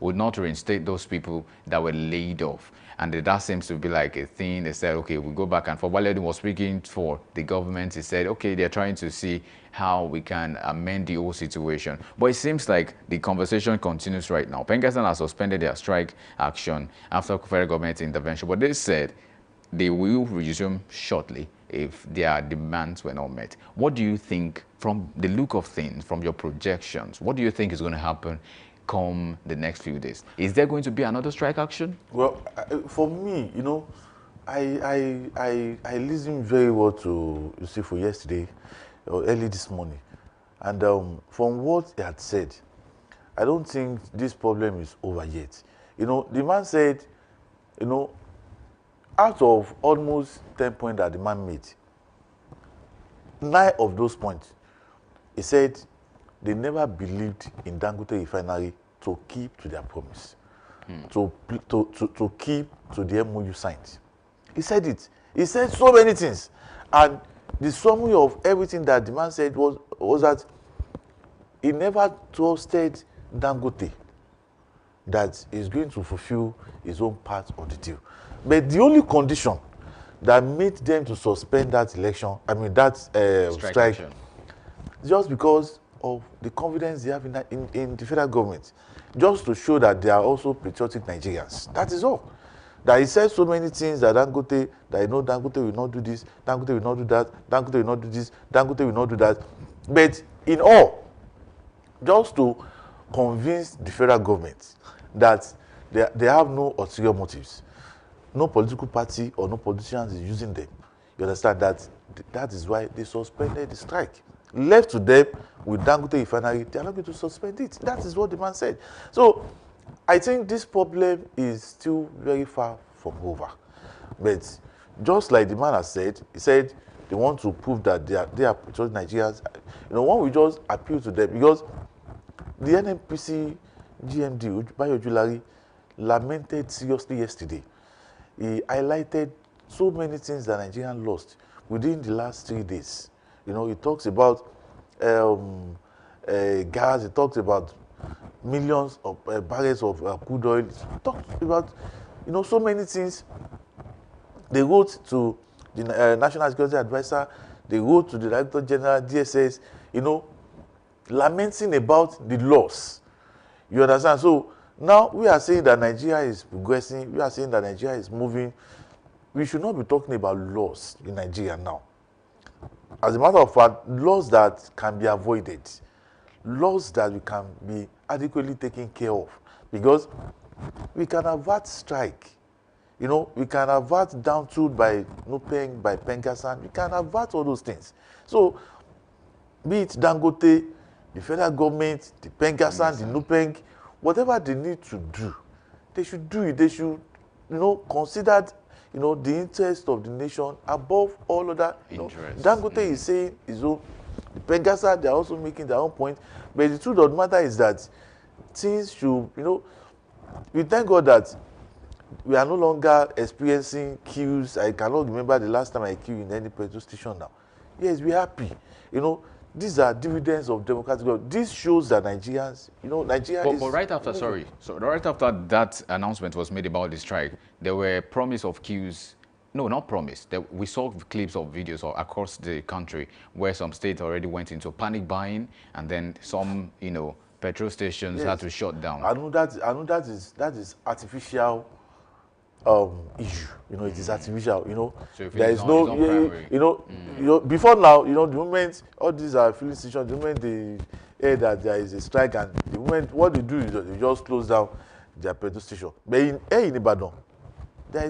would not reinstate those people that were laid off. And that seems to be like a thing. They said, okay, we'll go back and forth. While Edun was speaking for the government, he said, okay, they're trying to see how we can amend the whole situation. But it seems like the conversation continues right now. Pengassan has suspended their strike action after federal government intervention, but they said they will resume shortly if their demands were not met. What do you think, from the look of things, from your projections, what do you think is going to happen come the next few days? Is there going to be another strike action? Well, for me, I listened very well to Yusuf yesterday, or early this morning, and from what he had said, I don't think this problem is over yet. The man said, out of almost 10 points that the man made, 9 of those points, he said they never believed in Dangote refinery to keep to their promise, to keep to the MOU signed. He said it. He said so many things. And the summary of everything that the man said was that he never trusted Dangote that he's going to fulfill his own part of the deal. But the only condition that made them to suspend that election, strike, just because of the confidence they have in the federal government, just to show that they are also patriotic Nigerians. That is all. That he said so many things that Dangote will not do this, Dangote will not do that, Dangote will not do this, Dangote will not do that. But in all, just to convince the federal government that they have no ulterior motives. No political party or no politicians is using them. You understand that? That is why they suspended the strike. Left to them with Dangote refinery, they are not going to suspend it. That is what the man said. So I think this problem is still very far from over. But just like the man has said, he said they want to prove that they are patriotic Nigerians. One will just appeal to them, because the NNPC GMD, Bayo Julari, lamented seriously yesterday. He highlighted so many things that Nigerians lost within the last 3 days. He talks about gas, he talks about millions of barrels of crude oil, he talks about, so many things. They wrote to the National Security Advisor, they wrote to the Director General, DSS, lamenting about the loss. You understand? So now we are saying that Nigeria is progressing, we are saying that Nigeria is moving. We should not be talking about loss in Nigeria now. As a matter of fact, loss that can be avoided, loss that we can be adequately taken care of, because we can avert strike. We can avert down tools by no paying by Pengassan. We can avert all those things. So, be it Dangote, the federal government, the Pengasan, the Nupeng, whatever they need to do, they should do it. They should, consider, the interest of the nation above all other interests. Dangote is saying his own. The Pengasan, they are also making their own point. But the truth of the matter is that things should, we thank God that we are no longer experiencing queues. I cannot remember the last time I queued in any petrol station now. Yes, we're happy. These are dividends of democratic growth. This shows that Nigerians, Nigeria is... But right after, right after that announcement was made about the strike, there were promise of queues. No, not promise. We saw clips of videos across the country where some states already went into panic buying, and then some, petrol stations had to shut down. I know that is artificial issue. It is artificial. So there is no, before now, the moment all these are filling stations, the moment they hear that there is a strike, and the moment what they do is they just close down their petrol station. But in Ibadan, there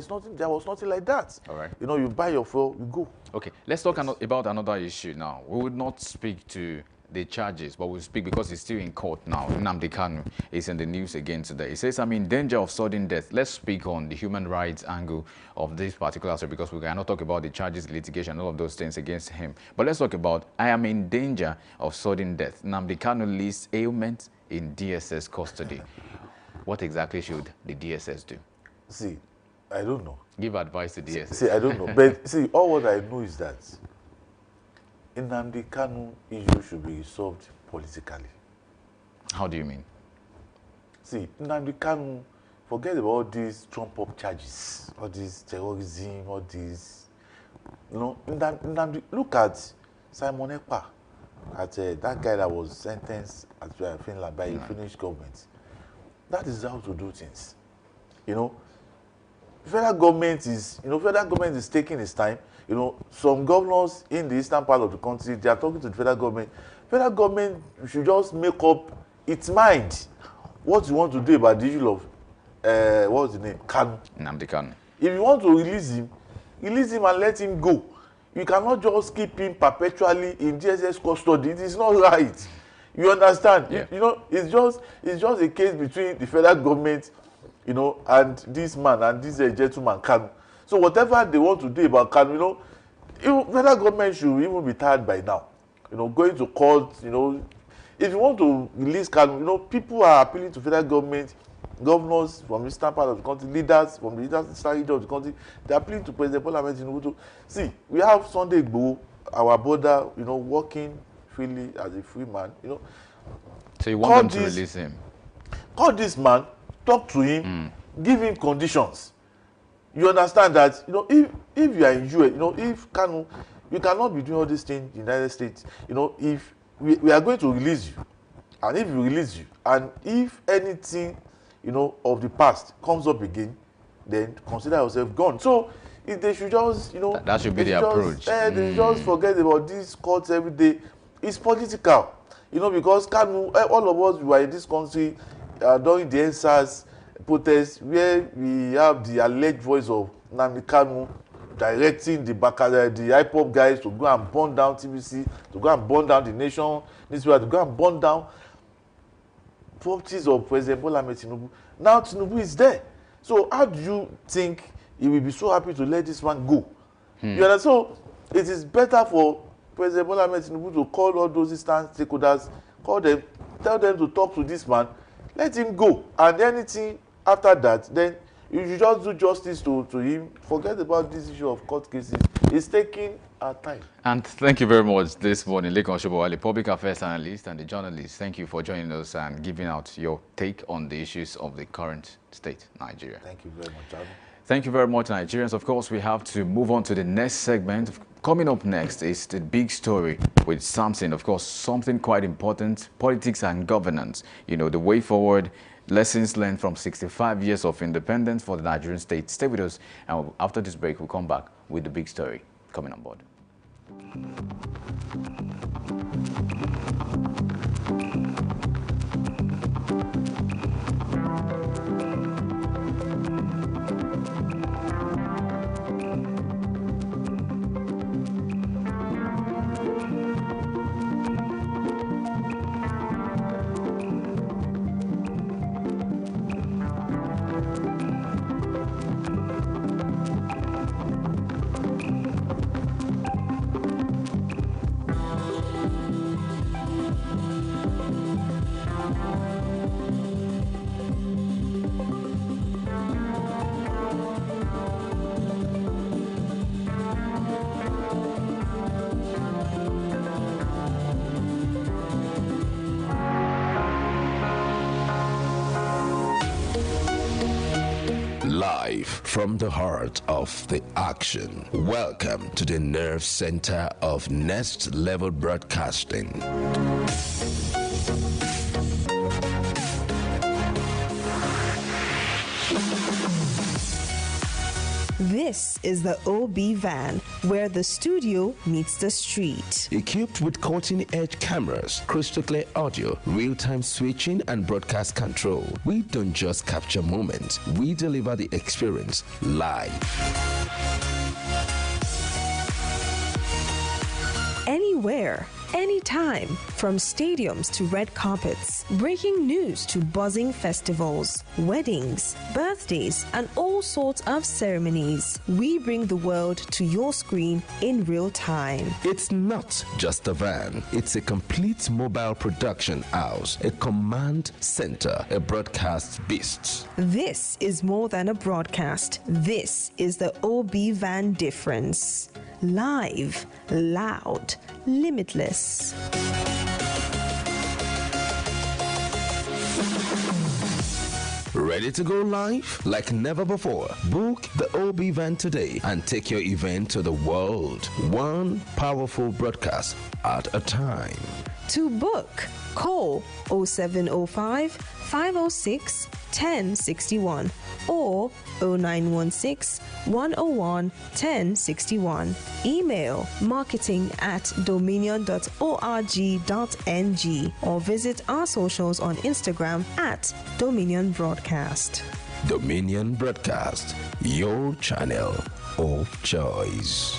was nothing like that. All right. You buy your fuel, you go. Okay, let's talk about another issue now. We would not speak to the charges, but we'll speak because it's still in court now. Nnamdi Kanu is in the news again today. He says, I'm in danger of sudden death. Let's speak on the human rights angle of this particular story, because we cannot talk about the charges, litigation, all of those things against him. But let's talk about, I am in danger of sudden death. Nnamdi Kanu lists ailments in DSS custody. What exactly should the DSS do? See, I don't know. Give advice to DSS. See, I don't know. But see, all what I know is that Nnamdi Kanu issue should be resolved politically. How do you mean? See, Nnamdi Kanu, forget about all these trump-up charges, all this terrorism, all these... Nnamdi, look at Simon Ekpa, that guy that was sentenced at Finland by a Finnish government. That is how to do things. Federal government is taking its time. Some governors in the eastern part of the country, they are talking to the federal government. Federal government should just make up its mind what you want to do about the issue of, what's the name? Kanu. Nnamdi Kanu. If you want to release him and let him go. You cannot just keep him perpetually in DSS custody. It is not right. You understand? Yeah. It's just a case between the federal government, and this man and this gentleman, Kanu. So whatever they want to do about Kanu, federal government should even be tired by now. Going to court, if you want to release Kanu, people are appealing to federal government, governors from the eastern part of the country, leaders from the eastern region of the country, they are appealing to President Bola Ahmed Tinubu. See, we have Sunday Igboho, our brother, working freely as a free man, So you want them to release him? Call this man, talk to him, give him conditions. You understand that, if you are in US, if Kanu, you cannot be doing all these things in the United States. If we are going to release you, and if we release you, and if anything, of the past comes up again, then consider yourself gone. So if they should just, that should be the approach. They just forget about these courts every day. It's political, because Kanu, all of us who are in this country during the NSAS protest, where we have the alleged voice of Nnamdi Kanu directing the IPOP guys to go and burn down TBC, to go and burn down the nation, to go and burn down properties of President Bola Ahmed Tinubu. Now Tinubu is there. So how do you think he will be so happy to let this man go? You understand? So it is better for President Bola Ahmed Tinubu to call all those eastern stakeholders, call them, tell them to talk to this man, let him go. And anything after that, then you should just do justice to him. Forget about this issue of court cases. It's taking our time. And thank you very much this morning, Lekan Shobowale, public affairs analyst and the journalist. Thank you for joining us and giving out your take on the issues of the current state, Nigeria. Thank you very much, Abu. Thank you very much, Nigerians. Of course, we have to move on to the next segment. Coming up next is the big story with Samson. Of course, something quite important, politics and governance. The way forward, lessons learned from 65 years of independence for the Nigerian state. Stay with us, and after this break, we'll come back with the big story coming on board. live from the heart of the action. Welcome to the nerve center of Next Level Broadcasting. This is the OB van, where the studio meets the street. Equipped with cutting-edge cameras, crystal clear audio, real-time switching, and broadcast control, we don't just capture moments, we deliver the experience live. Anywhere, anytime, from stadiums to red carpets, breaking news to buzzing festivals, weddings, birthdays, and all sorts of ceremonies. We bring the world to your screen in real time. It's not just a van, it's a complete mobile production house, a command center, a broadcast beast. This is more than a broadcast. This is the OB van difference. Live, loud, limitless. Ready to go live like never before? Book the OB van today and take your event to the world. One powerful broadcast at a time. To book, call 0705 506 1061 or 0916 101 1061. Email marketing@dominion.org.ng or visit our socials on Instagram @Dominion Broadcast. Dominion Broadcast, your channel of choice.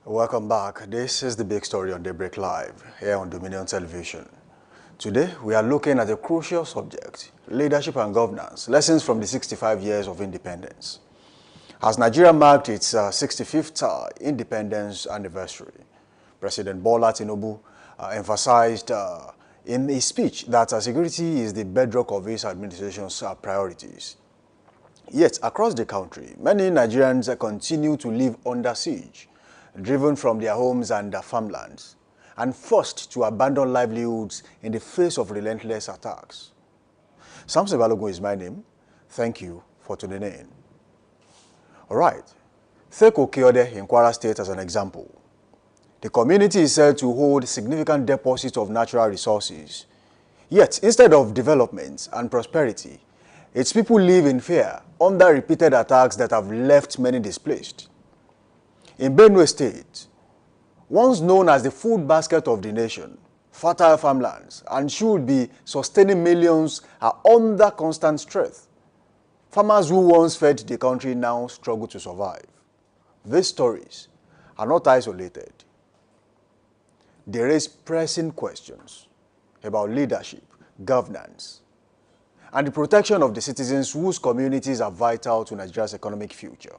Welcome back. This is the big story on Daybreak Live here on Dominion Television. Today, we are looking at a crucial subject, leadership and governance, lessons from the 65 years of independence. As Nigeria marked its 65th independence anniversary, President Bola Tinubu emphasized in his speech that security is the bedrock of his administration's priorities. Yet, across the country, many Nigerians continue to live under siege, driven from their homes and their farmlands, and forced to abandon livelihoods in the face of relentless attacks. Samson Balogun is my name. Thank you for tuning in. All right. Take Okeode in Kwara State as an example. The community is said to hold significant deposits of natural resources. Yet, instead of development and prosperity, its people live in fear under repeated attacks that have left many displaced. In Benue State, once known as the food basket of the nation, fertile farmlands and should be sustaining millions are under constant stress. Farmers who once fed the country now struggle to survive. These stories are not isolated. They raise pressing questions about leadership, governance, and the protection of the citizens whose communities are vital to Nigeria's economic future.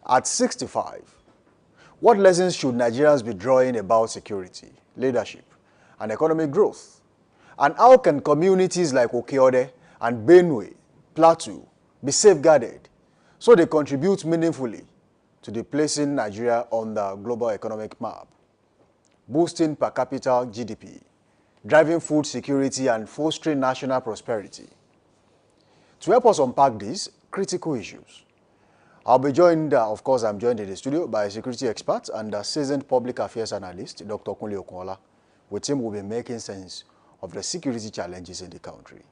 At 65, what lessons should Nigerians be drawing about security, leadership, and economic growth? And how can communities like Okeode and Benue, Plateau be safeguarded so they contribute meaningfully to the placing Nigeria on the global economic map, boosting per capita GDP, driving food security, and fostering national prosperity? To help us unpack these critical issues, I'll be joined, of course, I'm joined in the studio by a security expert and a seasoned public affairs analyst, Dr. Kunle Okunla. With him, we'll be making sense of the security challenges in the country.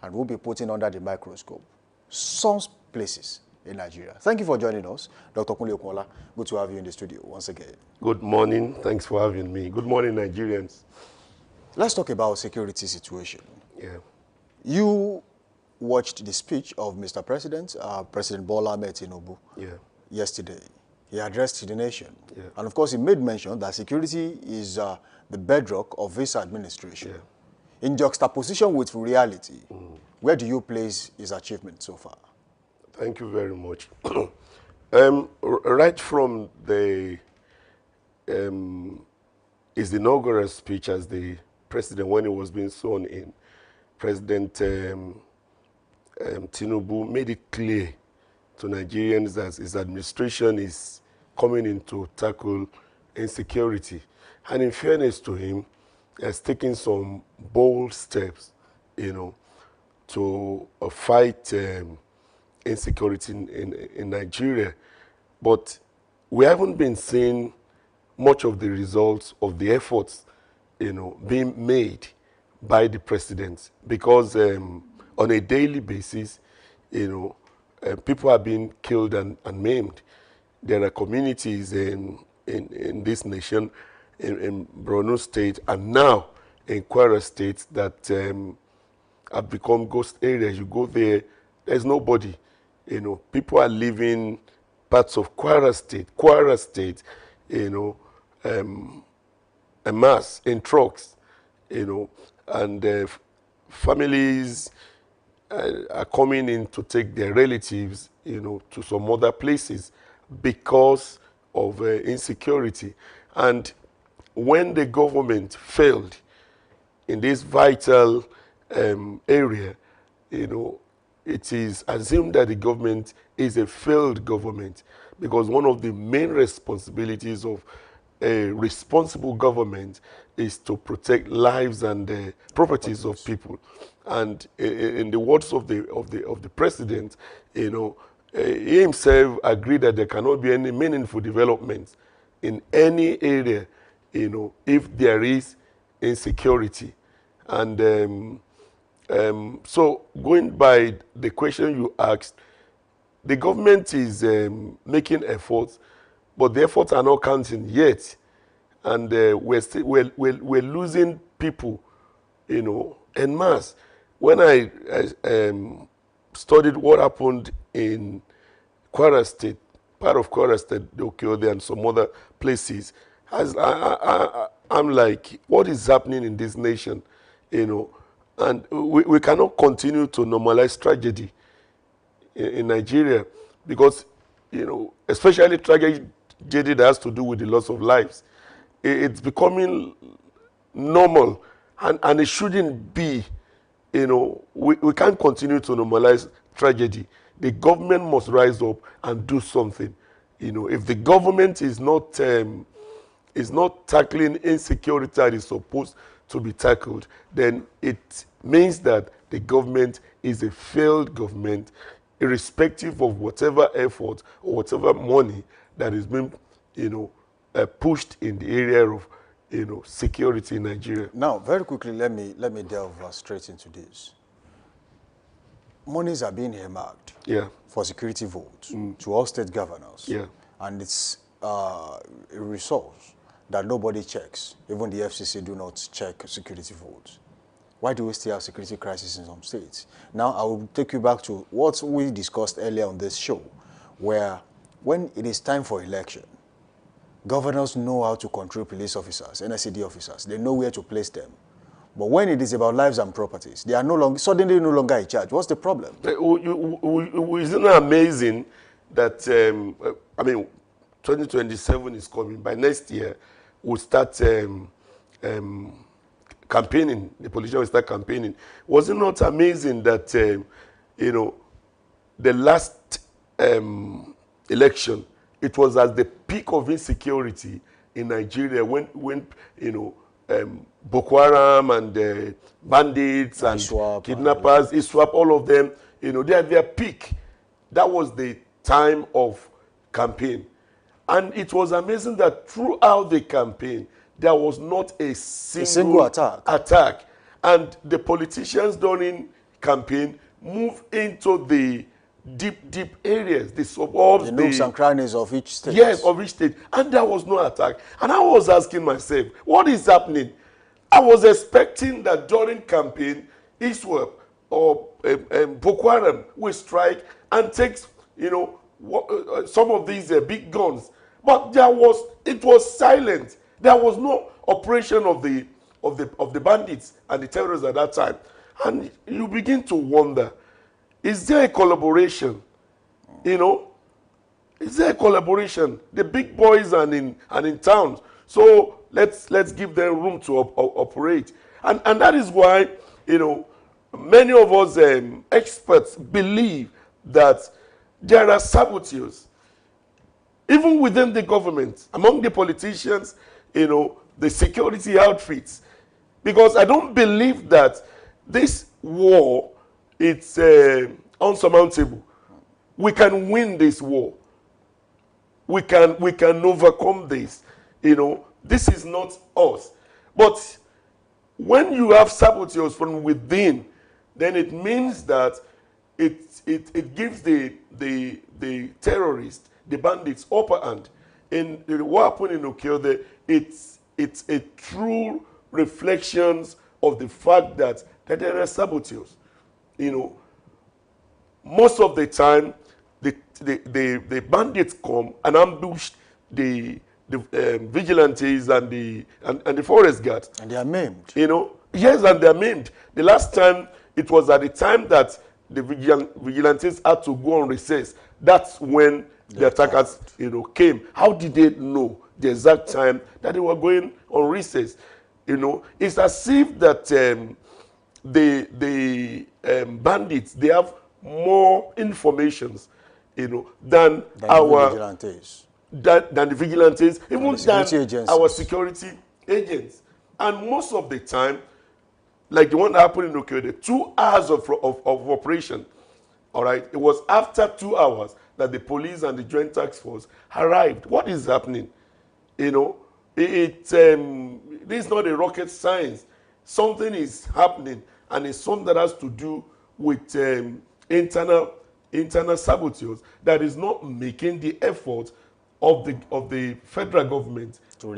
And we'll be putting under the microscope some places in Nigeria. Thank you for joining us, Dr. Kunle Okunla. Good to have you in the studio once again. Good morning. Thanks for having me. Good morning, Nigerians. Let's talk about security situation. Yeah. You watched the speech of Mr. President, President Bola Ahmed Tinubu, yesterday. He addressed the nation. Yeah. And of course, he made mention that security is the bedrock of his administration. Yeah. In juxtaposition with reality, where do you place his achievement so far? Thank you very much. Right from the his inaugural speech as the president, when he was being sworn in, President Tinubu made it clear to Nigerians that his administration is coming in to tackle insecurity. And in fairness to him, he has taken some bold steps, to fight insecurity in Nigeria. But we haven't been seeing much of the results of the efforts, being made by the president, because on a daily basis, people are being killed and maimed. There are communities in this nation, in Borno State, and now in Kwara State, that have become ghost areas. You go there, there's nobody. People are living parts of Kwara State, en masse, in trucks, and families are coming in to take their relatives, to some other places because of insecurity. And when the government failed in this vital area, it is assumed that the government is a failed government, because one of the main responsibilities of a responsible government is to protect lives and properties of people. And in the words of the president, he himself agreed that there cannot be any meaningful development in any area, if there is insecurity. And so going by the question you asked, the government is making efforts, but the efforts are not counting yet. And we're losing people, en masse. When I studied what happened in Kwara State, part of Kwara State, Okeode, and some other places, I'm like, what is happening in this nation? And we cannot continue to normalize tragedy in Nigeria, because, especially tragedy that has to do with the loss of lives. It's becoming normal, and it shouldn't be. We can't continue to normalize tragedy. The government must rise up and do something. If the government is not tackling insecurity that is supposed to be tackled, then it means that the government is a failed government, irrespective of whatever effort or whatever money that is being, pushed in the area of, security in Nigeria. Now, very quickly, let me delve straight into this. Monies are being earmarked for security votes to all state governors. Yeah. And it's a resource that nobody checks. Even the FCC do not check security votes. Why do we still have security crisis in some states? Now, I will take you back to what we discussed earlier on this show, where when it is time for election, governors know how to control police officers, NSCD officers. They know where to place them. But when it is about lives and properties, they are suddenly no longer in charge. What's the problem? Isn't it amazing that, 2027 is coming. By next year, we'll start campaigning. The politicians will start campaigning. Was it not amazing that, the last election, it was at the peak of insecurity in Nigeria when Boko Haram and bandits and kidnappers, ISWAP, all of them, they at their peak. That was the time of campaign. And it was amazing that throughout the campaign, there was not a single attack. And the politicians during campaign moved into the deep areas, the suburbs, the nooks and crannies of each state. Yes, of each state. And there was no attack. And I was asking myself, what is happening? I was expecting that during campaign, ISWAP Boko Haram will strike and take, some of these big guns. But it was silent. There was no operation of the bandits and the terrorists at that time. And you begin to wonder, is there a collaboration? Is there a collaboration? The big boys are in towns. So let's give them room to operate. And that is why, many of us experts believe that there are saboteurs, even within the government, among the politicians, the security outfits. Because I don't believe that this war, it's unsurmountable. We can win this war. We can overcome this. This is not us. But when you have saboteurs from within, then it means that it gives the terrorists, the bandits, upper hand. In what happened in Okio, it's a true reflections of the fact that there are saboteurs. Most of the time, the bandits come and ambush the vigilantes and the forest guards. And they are maimed. Yes, and they are maimed. The last time, it was at the time that the vigilantes had to go on recess. That's when the attackers, came. How did they know the exact time that they were going on recess? It's as if that the bandits, they have more informations, than our vigilantes. Than the vigilantes, even than our security agents. And most of the time, like the one that happened in Okio, 2 hours of operation, all right, it was after 2 hours that the police and the Joint Task Force arrived. What is happening? This is not a rocket science. Something is happening, and it's something that has to do with internal saboteurs that is not making the effort of the federal government to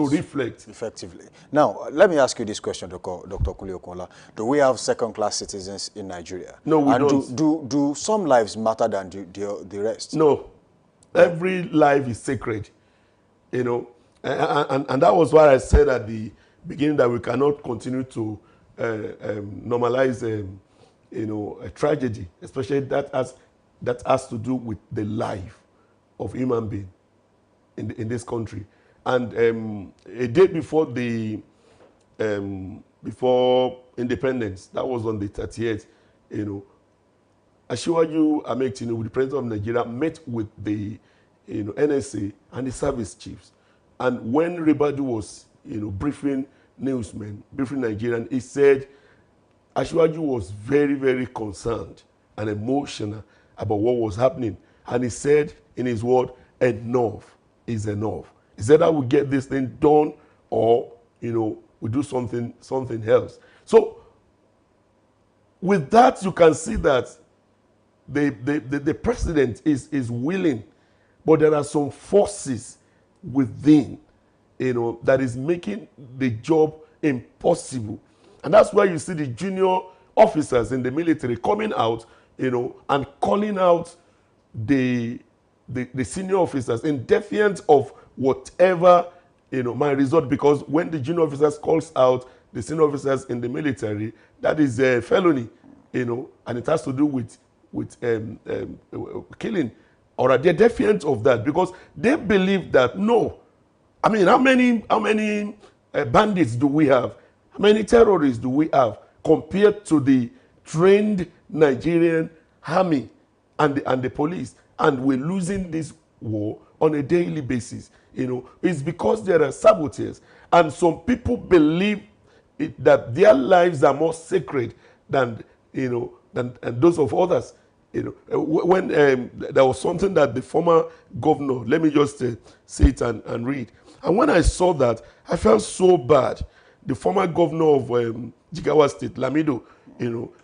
reflect effectively. Now, let me ask you this question, Dr. Kuliokola. Do we have second-class citizens in Nigeria? No, we don't. Do some lives matter than the rest? No. Every life is sacred, and that was why I said at the beginning that we cannot continue to normalize, a tragedy, especially that has to do with the life of human being in this country. And a day before before independence, that was on the 30th, Asiwaju Ahmed Tinubu, the president of Nigeria, met with the NSA and the service chiefs. And when Ribadu was briefing newsmen, briefing Nigerians, he said Asiwaju was very, very concerned and emotional about what was happening. And he said, in his word, enough is enough. He said, I will get this thing done, or we do something else. So with that, you can see that the president is willing, but there are some forces within, that is making the job impossible. And that's why you see the junior officers in the military coming out, and calling out the senior officers in defiance of whatever, my result. Because when the junior officers calls out the senior officers in the military, that is a felony, and it has to do with killing. Or they're defiant of that because they believe that no. I mean, how many bandits do we have? How many terrorists do we have compared to the trained Nigerian army and the police? And we're losing this war on a daily basis. It's because there are saboteurs, and some people believe that their lives are more sacred than than those of others. When there was something that the former governor, let me just say it and read. And when I saw that, I felt so bad. The former governor of Jigawa State, Lamido,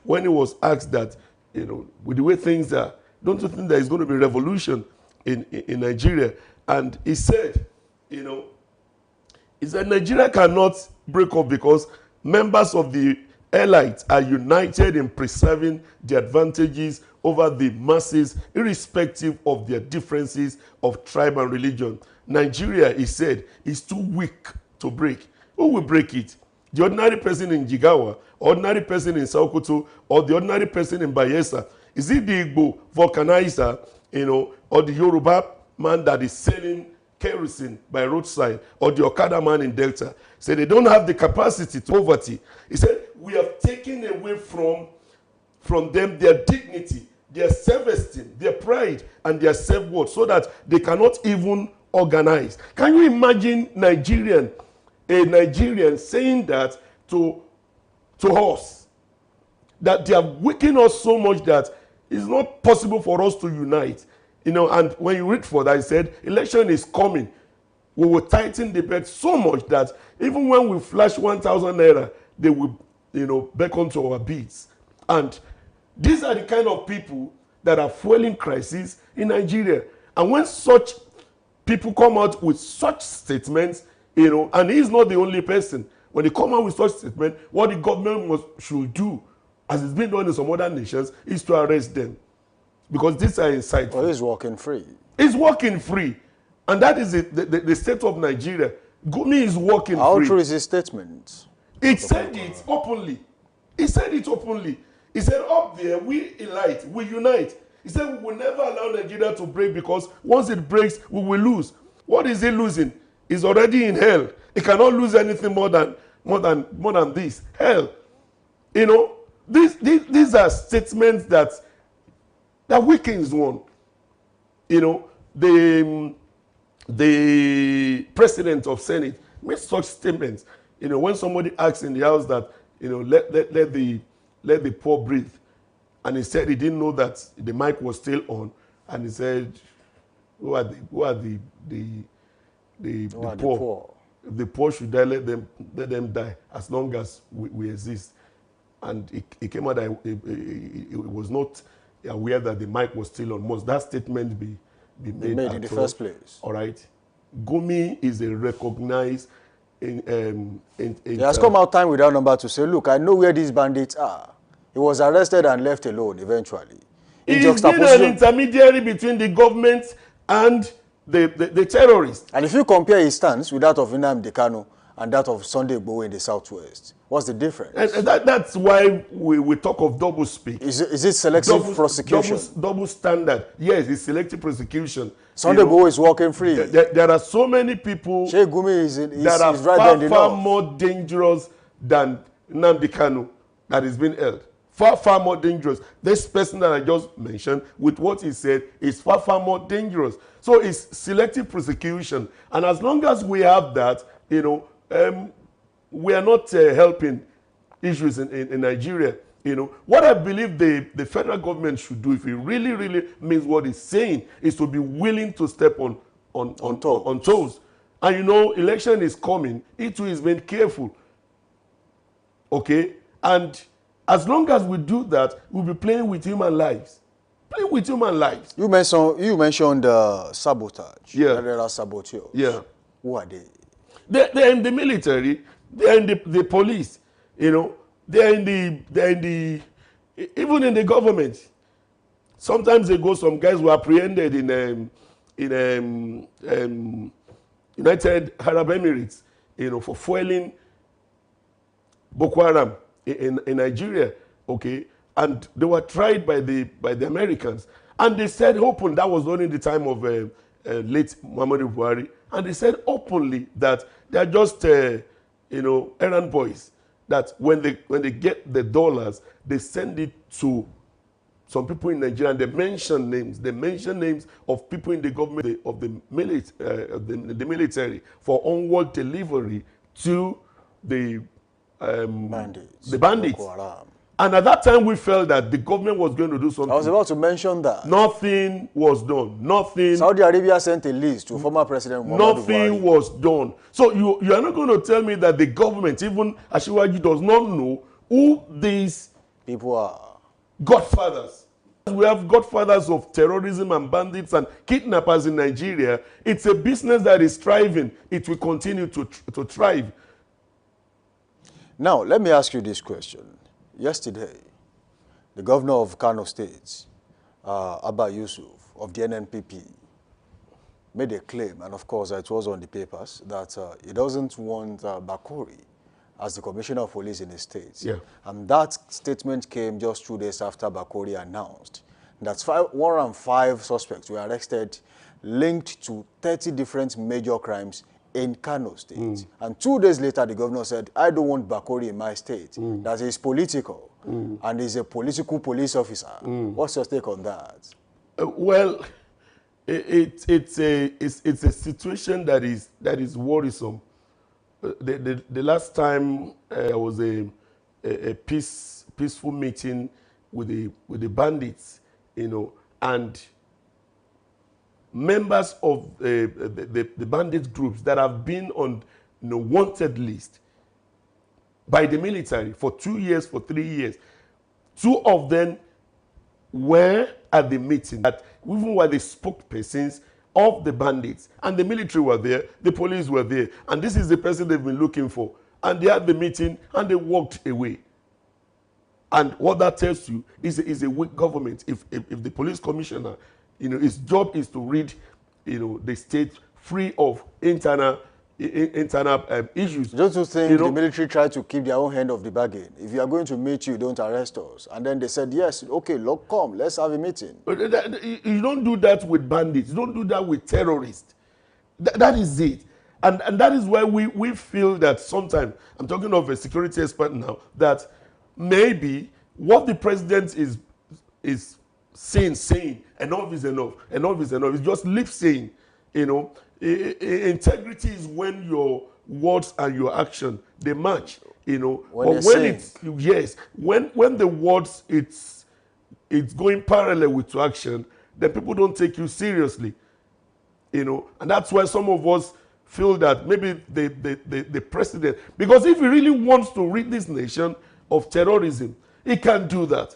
when he was asked that, with the way things are, don't you think there is going to be revolution in Nigeria? And he said, he said Nigeria cannot break up because members of the elites are united in preserving the advantages over the masses, irrespective of their differences of tribe and religion. Nigeria, he said, is too weak to break. Who will break it? The ordinary person in Jigawa, ordinary person in Sokoto, or the ordinary person in Bayelsa? Is it the Igbo vulcanizer, or the Yoruba man that is selling kerosene by roadside, or the Okada man in Delta? So they don't have the capacity to poverty. He said, we have taken away from them their dignity, their self-esteem, their pride, and their self-worth, so that they cannot even organize. Can you imagine a Nigerian saying that to us, that they have weakened us so much that it's not possible for us to unite? And when you read for that, he said, election is coming. We will tighten the belt so much that even when we flash 1,000 naira, they will, beckon to our beats. And these are the kind of people that are fueling crisis in Nigeria. And when such people come out with such statements, and he's not the only person. When they come out with such statements, what the government should do, as it's been done in some other nations, is to arrest them. Because these are insightful. Well, he's walking free. He's walking free. And that is the state of Nigeria. Gumi is walking free. How true is his statement? He said it openly. He said it openly. He said, up there, we elite, we unite. He said, we will never allow Nigeria to break, because once it breaks, we will lose. What is he losing? He's already in hell. He cannot lose anything more than this. Hell. These are statements that weakens one. The president of Senate made such statements. When somebody asks in the house that, let the poor breathe, and he said he didn't know that the mic was still on, and he said, who are the poor? If the poor should die, let them die, as long as we exist. And it came out that he was not aware that the mic was still on. Must that statement be made in the first place? All right. Gumi is a recognized. He has come out time without number to say, look, I know where these bandits are. He was arrested and left alone eventually. He's been an intermediary between the government and the terrorists. And if you compare his stance with that of Nnamdi Kanu and that of Sunday Igboho in the southwest, what's the difference? And that's why we talk of double speak. Is it selective prosecution? Double standard. Yes, it's selective prosecution. Sunday Igboho is walking free. There are so many people Sheikh Gumi that are far more dangerous than Nnamdi Kanu that is being held. Far more dangerous. This person that I just mentioned, with what he said, is far more dangerous. So it's selective prosecution. And as long as we have that, we are not helping issues in Nigeria. What I believe the federal government should do, if it really means what it's saying, is to be willing to step on toes. And election is coming. It too is being careful. Okay? And as long as we do that, we'll be playing with human lives. Playing with human lives. You mentioned sabotage. Yeah. There are saboteurs. Yeah. Who are they? They're in the military. They're in the police. They're in the even in the government. Sometimes they go. Some guys were apprehended in United Arab Emirates, for fueling Boko Haram in Nigeria, okay, and they were tried by the Americans, and they said open. That was during the time of late Muhammadu Buhari, and they said openly that they are just errand boys. That when they get the dollars, they send it to some people in Nigeria, and they mention names. They mention names of people in the government of the military for onward delivery to the bandits. The bandits. And at that time, we felt that the government was going to do something. I was about to mention that. Nothing was done. Nothing. Saudi Arabia sent a list to former President Muhammadu Buhari. Nothing was done. So you are not going to tell me that the government, even Ashiwaji, does not know who these people are. Godfathers. We have godfathers of terrorism and bandits and kidnappers in Nigeria. It's a business that is thriving. It will continue to thrive. Now, let me ask you this question. Yesterday, the governor of Kano State, Abba Yusuf of the NNPP, made a claim, and of course it was on the papers, that he doesn't want Bakori as the commissioner of police in the state. Yeah. And that statement came just 2 days after Bakori announced that 105 suspects were arrested linked to 30 different major crimes in Kano State. And 2 days later, the governor said, I don't want Bakori in my state. That is political, and he's a political police officer. What's your take on that? Well, it's a situation that is worrisome. The last time there was a peaceful meeting with the bandits, and members of the bandit groups that have been on wanted list by the military for 2 years, for 3 years, 2 of them were at the meeting, that even were the spokespersons of the bandits, and the military were there, the police were there, and this is the person they've been looking for, and they had the meeting and they walked away. And what that tells you is a weak government. If the police commissioner, his job is to rid the state free of internal issues. Don't you think the military tried to keep their own hand of the bargain? If you are going to meet you, don't arrest us. And then they said, yes, okay, look, come, let's have a meeting. You don't do that with bandits. You don't do that with terrorists. That is it. And that is why we feel that sometimes, I'm talking of a security expert now, that maybe what the president is saying, enough is enough, enough is enough. It's just lip saying, Integrity is when your words and your action, they match, When the words, it's going parallel with your action, then people don't take you seriously, And that's why some of us feel that maybe the president, because if he really wants to rid this nation of terrorism, he can do that.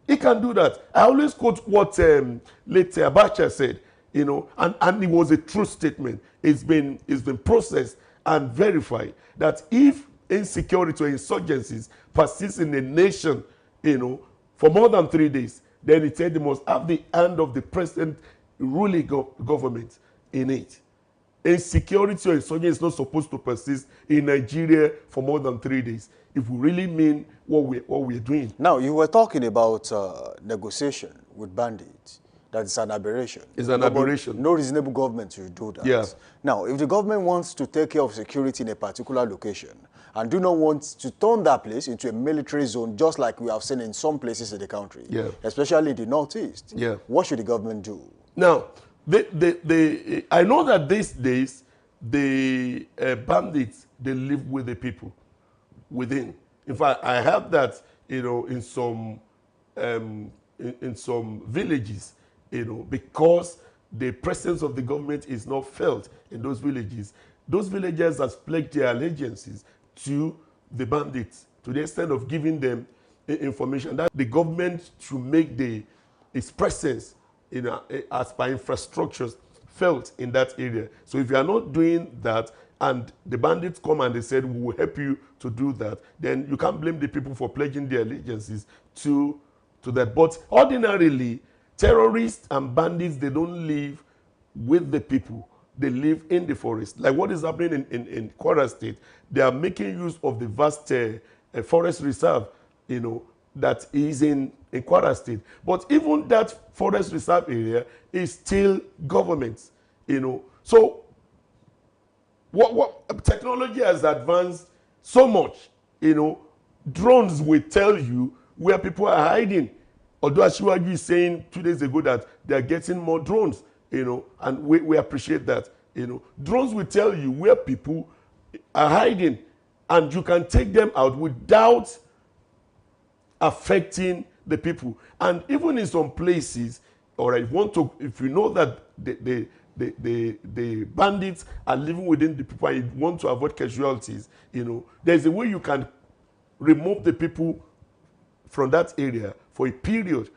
He can do that. I always quote what late Abacha said, and it was a true statement. It's been processed and verified that if insecurity or insurgencies persist in a nation, for more than 3 days, then it said they must have the hand of the present ruling government in it. Insecurity or insurgency is not supposed to persist in Nigeria for more than 3 days, if we really mean what we're doing. Now, you were talking about negotiation with bandits. That is an aberration. It's an aberration. No reasonable government will do that. Yeah. Now, if the government wants to take care of security in a particular location and do not want to turn that place into a military zone, just like we have seen in some places in the country, especially in the Northeast, what should the government do? Now, I know that these days, the bandits, they live with the people within. In fact, I have that, in some villages, because the presence of the government is not felt in those villages. Those villagers have pledged their allegiances to the bandits to the extent of giving them information that the government should make its presence as per infrastructures felt in that area. So if you are not doing that, and the bandits come and they said, we will help you to do that, then you can't blame the people for pledging their allegiances to that. But ordinarily, terrorists and bandits, they don't live with the people. They live in the forest. Like what is happening in Kwara State, they are making use of the vast forest reserve, that is in Kwara State. But even that forest reserve area is still government, So what technology has advanced so much, drones will tell you where people are hiding. Although Ashiwaju is saying 2 days ago that they are getting more drones, and we appreciate that. Drones will tell you where people are hiding, and you can take them out without affecting the people. And even in some places, or if you know that the bandits are living within the people and you want to avoid casualties, there's a way you can remove the people from that area for a period,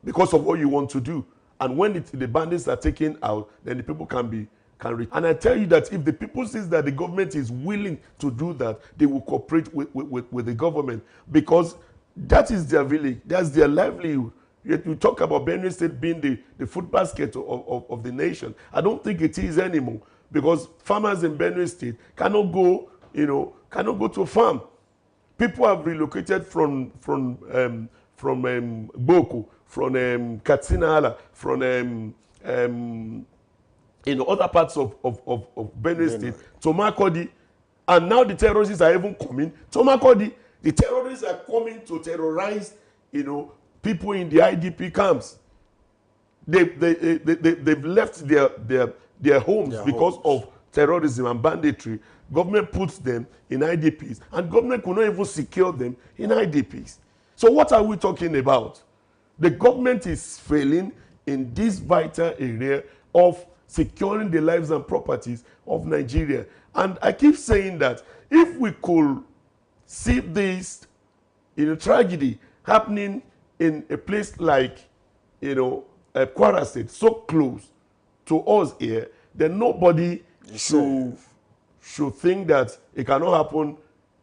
because of what you want to do. And when the bandits are taken out, then the people can can reach. And I tell you that if the people see that the government is willing to do that, they will cooperate with the government, because that is their village, that's their livelihood. Yet you talk about Benue State being the food basket of the nation. I don't think it is anymore, because farmers in Benue State cannot go, cannot go to a farm. People have relocated from Boko, from Katsina, from other parts of Benue State to Makodi, and now the terrorists are even coming to Makodi. The terrorists are coming to terrorize, people in the IDP camps. They've left their homes because of terrorism and banditry. Government puts them in IDPs, and government could not even secure them in IDPs. So what are we talking about? The government is failing in this vital area of securing the lives and properties of Nigeria. And I keep saying that if we could see this tragedy happening in a place like Kwara State, so close to us here, then nobody should think that it cannot happen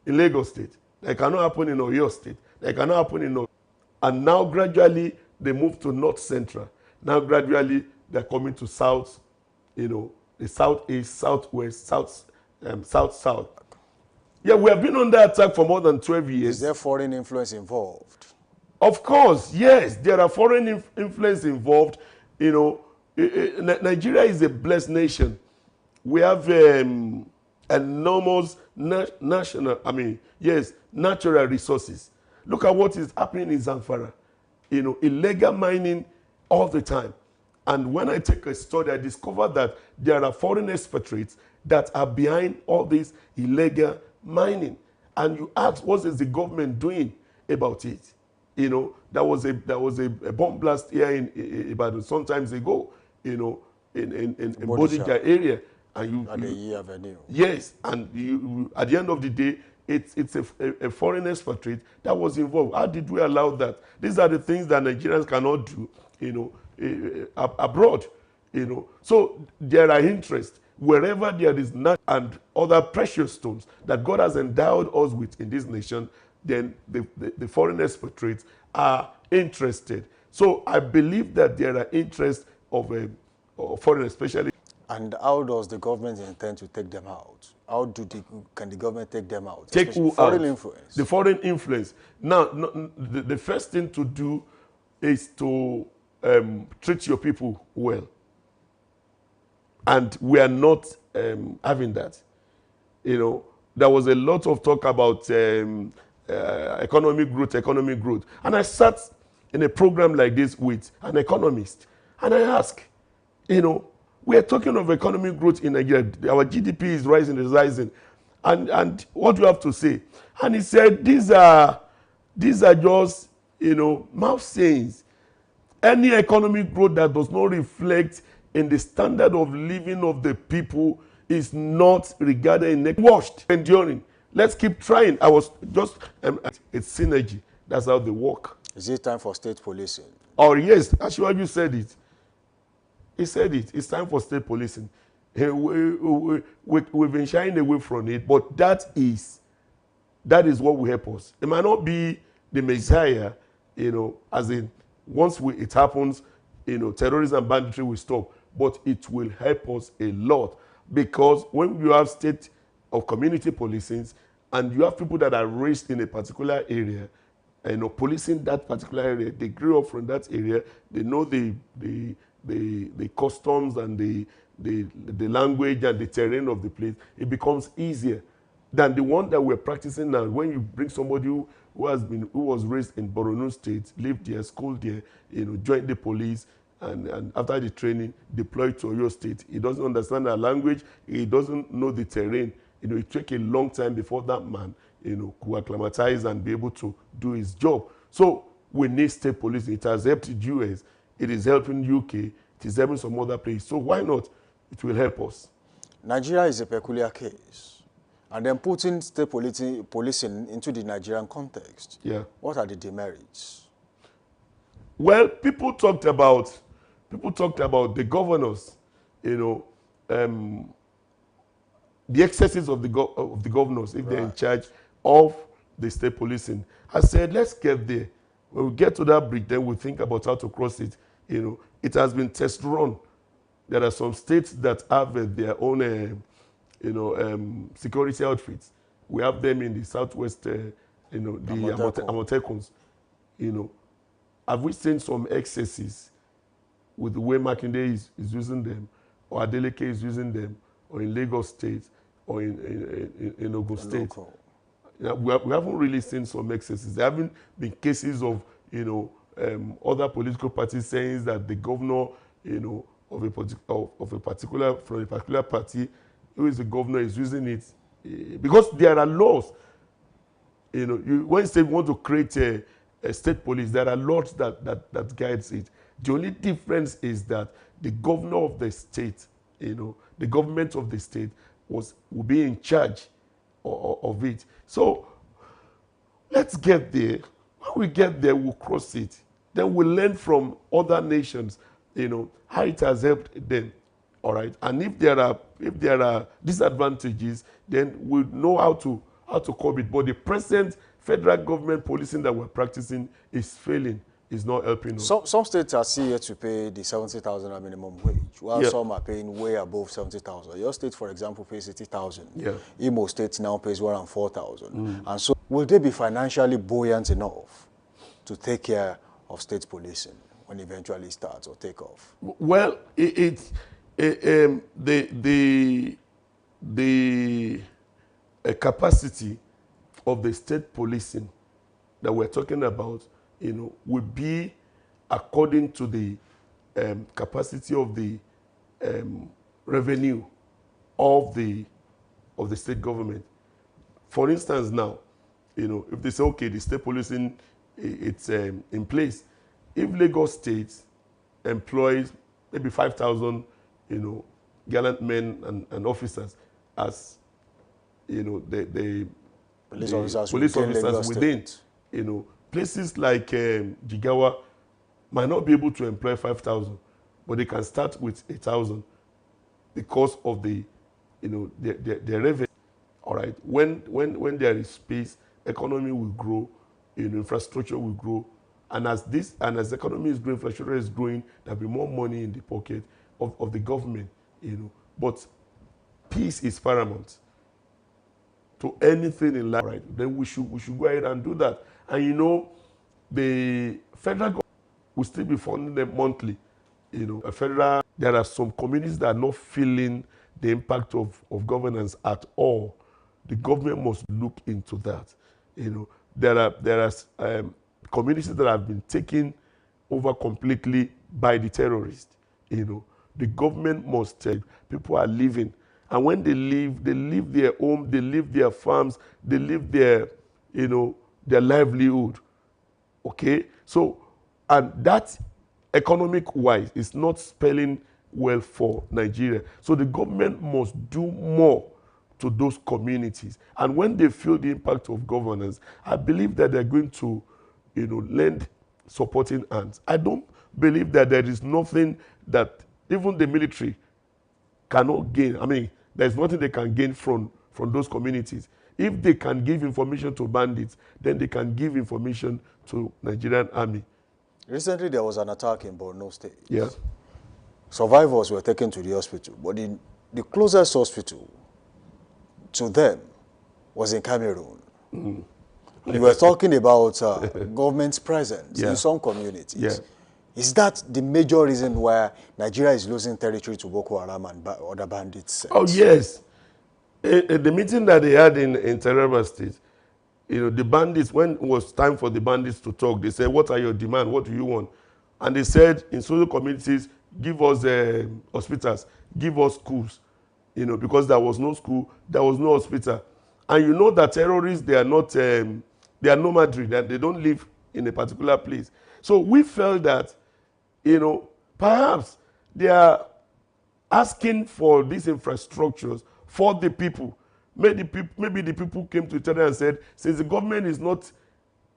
in Lagos State, it cannot happen in Oyo State, it cannot happen in North. And now gradually they move to North Central. Now gradually they're coming to South, the Southeast, Southwest, South. Yeah, we have been under attack for more than 12 years. Is there foreign influence involved? Of course, yes, there are foreign influence involved. Nigeria is a blessed nation. We have enormous natural resources. Look at what is happening in Zamfara. Illegal mining all the time. And when I take a study, I discover that there are foreign expatriates that are behind all this illegal mining. And you ask, what is the government doing about it? There was a bomb blast here in Ibadan some times ago, in Bodija area. And at the E Avenue. Yes, and at the end of the day, it's a foreign expatriate that was involved. How did we allow that? These are the things that Nigerians cannot do, abroad. So there are interests wherever there is not, and other precious stones that God has endowed us with in this nation. Then the foreign expatriates are interested. So I believe that there are interests of foreign, especially. And how does the government intend to take them out? How can the government take them out? Take who foreign out? Influence. The foreign influence. Now, the first thing to do is to treat your people well. And we are not having that. There was a lot of talk about economic growth. And I sat in a program like this with an economist, and I asked, we are talking of economic growth in Nigeria. Our GDP is rising. And what do you have to say? And he said, these are just, mouth sayings. Any economic growth that does not reflect in the standard of living of the people is not regarded in washed, enduring. Let's keep trying. I was just, it's synergy. That's how they work. Is it time for state policing? Oh, yes. Ashwaju said it. He said it. It's time for state policing. We've been shying away from it, but that is what will help us. It might not be the Messiah, as in once it happens, terrorism and banditry will stop, but it will help us a lot, because when you have state of community policing and you have people that are raised in a particular area, policing that particular area, they grew up from that area, they know the customs and the language and the terrain of the place, it becomes easier than the one that we're practicing now. When you bring somebody who was raised in Borno State, lived there, schooled there, joined the police, and after the training, deployed to Oyo State. He doesn't understand our language, he doesn't know the terrain. It took a long time before that man, could acclimatize and be able to do his job. So we need state policing. It has helped the US, it is helping UK, it is helping some other places. So why not? It will help us. Nigeria is a peculiar case. And then putting state policing into the Nigerian context, what are the demerits? Well, people talked about the governors, the excesses of the governors if they're in charge of the state policing. I said, let's get there. When we get to that bridge, then we'll think about how to cross it. You know, it has been test run. There are some states that have their own, security outfits. We have them in the southwest, the Amotekons. You know, have we seen some excesses with the way Makinde is using them, or Adeleke is using them, or in Lagos State, or in Ogun State? Yeah, we haven't really seen some excesses. There haven't been cases of, other political parties saying that the governor, from a particular party, who is the governor, is using it. Because there are laws. When you say you want to create a state police, there are laws that guides it. The only difference is that the governor of the state, the government of the state will be in charge of it. So let's get there. When we get there, we'll cross it. Then we'll learn from other nations, how it has helped them. All right. And if there are disadvantages, then we'll know how to curb it. But the present federal government policing that we're practicing is failing. Is not helping us. Some states are still yet to pay the 70,000 minimum wage, while some are paying way above 70,000. Your state, for example, pays 80,000. Yeah. Imo State now pays 104,000. And so, will they be financially buoyant enough to take care of state policing when it eventually starts or take off? Well, the capacity of the state policing that we're talking about, would be according to the capacity of the revenue of the state government. For instance, now, if they say, okay, the state policing, it's in place. If Lagos State employs maybe 5,000, gallant men and officers as, the police officers within, places like Jigawa might not be able to employ 5,000, but they can start with 1,000 because of the revenue. All right. When there is space, economy will grow, infrastructure will grow, and as the economy is growing, infrastructure is growing, there'll be more money in the pocket of the government. But peace is paramount to anything in life. Right? Then we should go ahead and do that. And the federal government will still be funding them monthly. There are some communities that are not feeling the impact of governance at all. The government must look into that. There are communities that have been taken over completely by the terrorists. The government must tell people are living, and when they leave their home, they leave their farms, they leave their livelihood. Okay? So, and that economic-wise is not spelling well for Nigeria. So the government must do more to those communities. And when they feel the impact of governance, I believe that they're going to, lend supporting hands. I don't believe that there is nothing that even the military cannot gain. I mean, there's nothing they can gain from those communities. If they can give information to bandits, then they can give information to Nigerian army. Recently, there was an attack in Borno State. Yes. Survivors were taken to the hospital, but the closest hospital to them was in Cameroon. Mm. You were talking about government's presence in some communities. Yeah. Is that the major reason why Nigeria is losing territory to Boko Haram and other bandits? Oh, yes. The meeting that they had in Taraba State, the bandits, when it was time for the bandits to talk, they said, what are your demands? What do you want? And they said, in social communities, give us hospitals, give us schools, because there was no school, there was no hospital. And that terrorists, they are not, they are nomadry, they don't live in a particular place. So we felt that, perhaps they are asking for these infrastructures for the people. Maybe the people came to each other and said, since the government is not,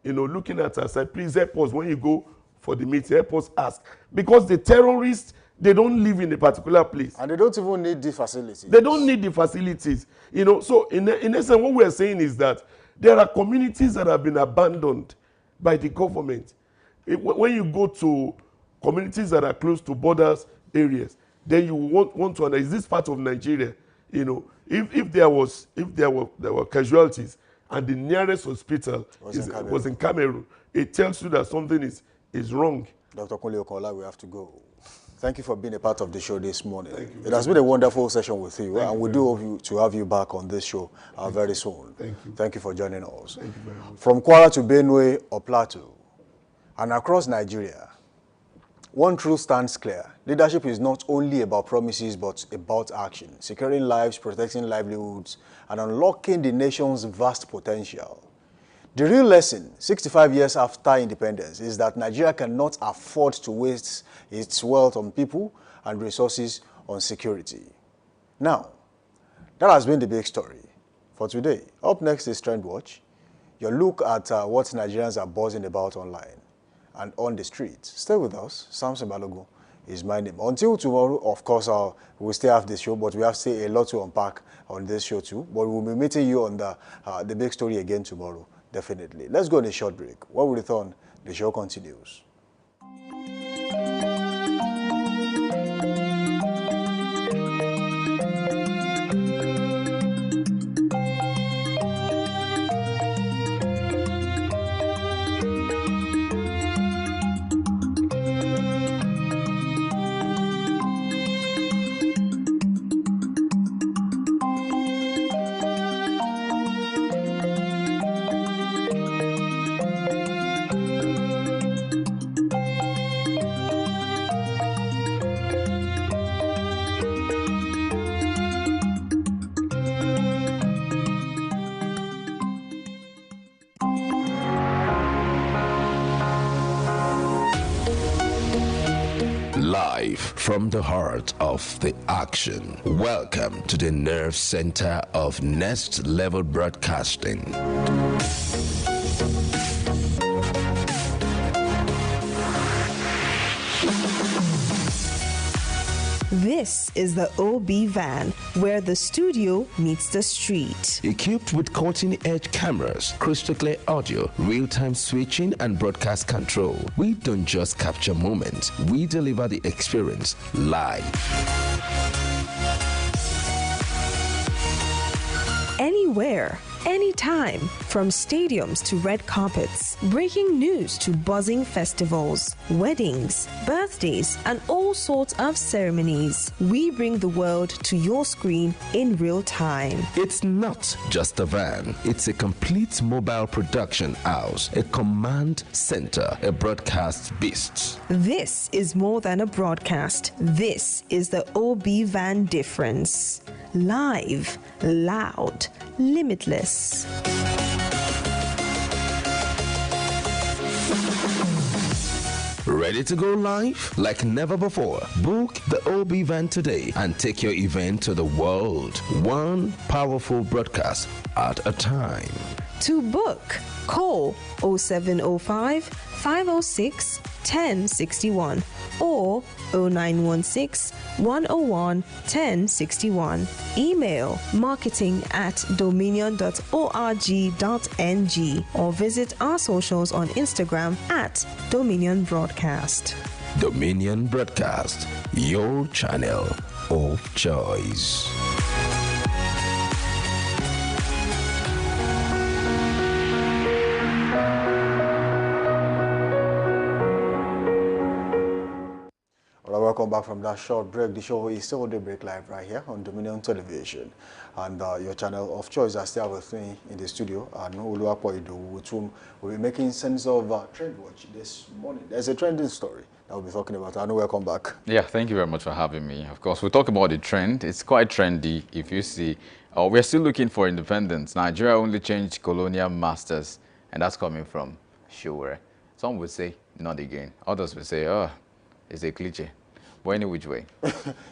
looking at us, please help us when you go for the meeting, help us ask. Because the terrorists They don't live in a particular place. And they don't even need the facilities. They don't need the facilities. You know, so in essence, what we are saying is that there are communities that have been abandoned by the government. When you go to communities that are close to borders areas, then you want to understand, is this part of Nigeria? You know, if there were casualties and the nearest hospital was in Cameroon, it tells you that something is wrong. Dr. Kunle Okola, we have to go. Thank you for being a part of the show this morning. It has been a wonderful session with you, and we do hope to have you back on this show very soon. Thank you. Thank you for joining us. Thank you very much. From Kwara to Benue or Plateau, and across Nigeria, one truth stands clear. Leadership is not only about promises, but about action, securing lives, protecting livelihoods, and unlocking the nation's vast potential. The real lesson, 65 years after independence, is that Nigeria cannot afford to waste its wealth on people and resources on security. Now, that has been the big story for today. Up next is Trend Watch, your look at what Nigerians are buzzing about online and on the streets. Stay with us. Samson Balogun is my name. Until tomorrow, of course, we'll still have this show, but we have still a lot to unpack on this show too. But we'll be meeting you on the big story again tomorrow. Definitely. Let's go on a short break. When we return, the show continues. Live from the heart of the action. Welcome to the nerve center of Next Level Broadcasting. This is the OB van, where the studio meets the street. Equipped with cutting-edge cameras, crystal clear audio, real-time switching, and broadcast control, we don't just capture moments, we deliver the experience live. Anywhere, anytime, from stadiums to red carpets, breaking news to buzzing festivals, weddings, birthdays, and all sorts of ceremonies. We bring the world to your screen in real time. It's not just a van, it's a complete mobile production house, a command center, a broadcast beast. This is more than a broadcast. This is the OB van difference. Live, loud, limitless. Ready to go live? Like never before. Book the OB van today and take your event to the world. One powerful broadcast at a time. To book, call 0705 506 1061 or 0916 101 1061. Email marketing@dominion.org.ng or visit our socials on Instagram @Dominion Broadcast. Dominion Broadcast, your channel of choice. Welcome back from that short break. The show is still Daybreak Live right here on Dominion Television. And your channel of choice. I still have with me in the studio, with whom we'll be making sense of Trend Watch this morning. There's a trending story that we'll be talking about. Anu, welcome back. Yeah, thank you very much for having me. Of course, we'll talk about the trend. It's quite trendy. If you see, we're still looking for independence. Nigeria only changed colonial masters, and that's coming from Shure. Some would say, not again. Others would say, oh, it's a cliche. But any which way.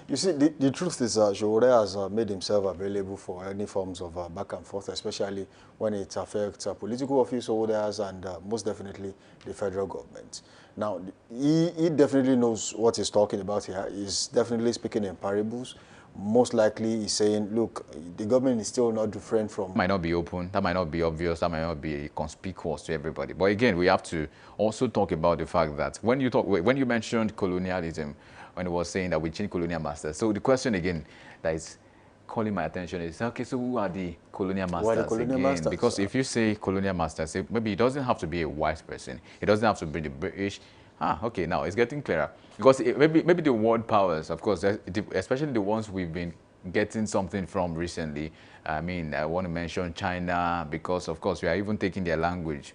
You see, the truth is Showore has made himself available for any forms of back and forth, especially when it affects political office holders and most definitely the federal government. Now, he definitely knows what he's talking about here. He's definitely speaking in parables. Most likely he's saying, look, the government is still not different from... Might not be open, that might not be obvious, that might not be conspicuous to everybody. But again, we have to also talk about the fact that when you mentioned colonialism, when it was saying that we changed colonial masters, so the question again that is calling my attention is, okay, so who are the colonial masters again? Because if you say colonial masters, maybe it doesn't have to be a white person. It doesn't have to be the British. Okay, now it's getting clearer. Because maybe the world powers, of course, especially the ones we've been getting something from recently. I mean, I want to mention China because, of course, we are even taking their language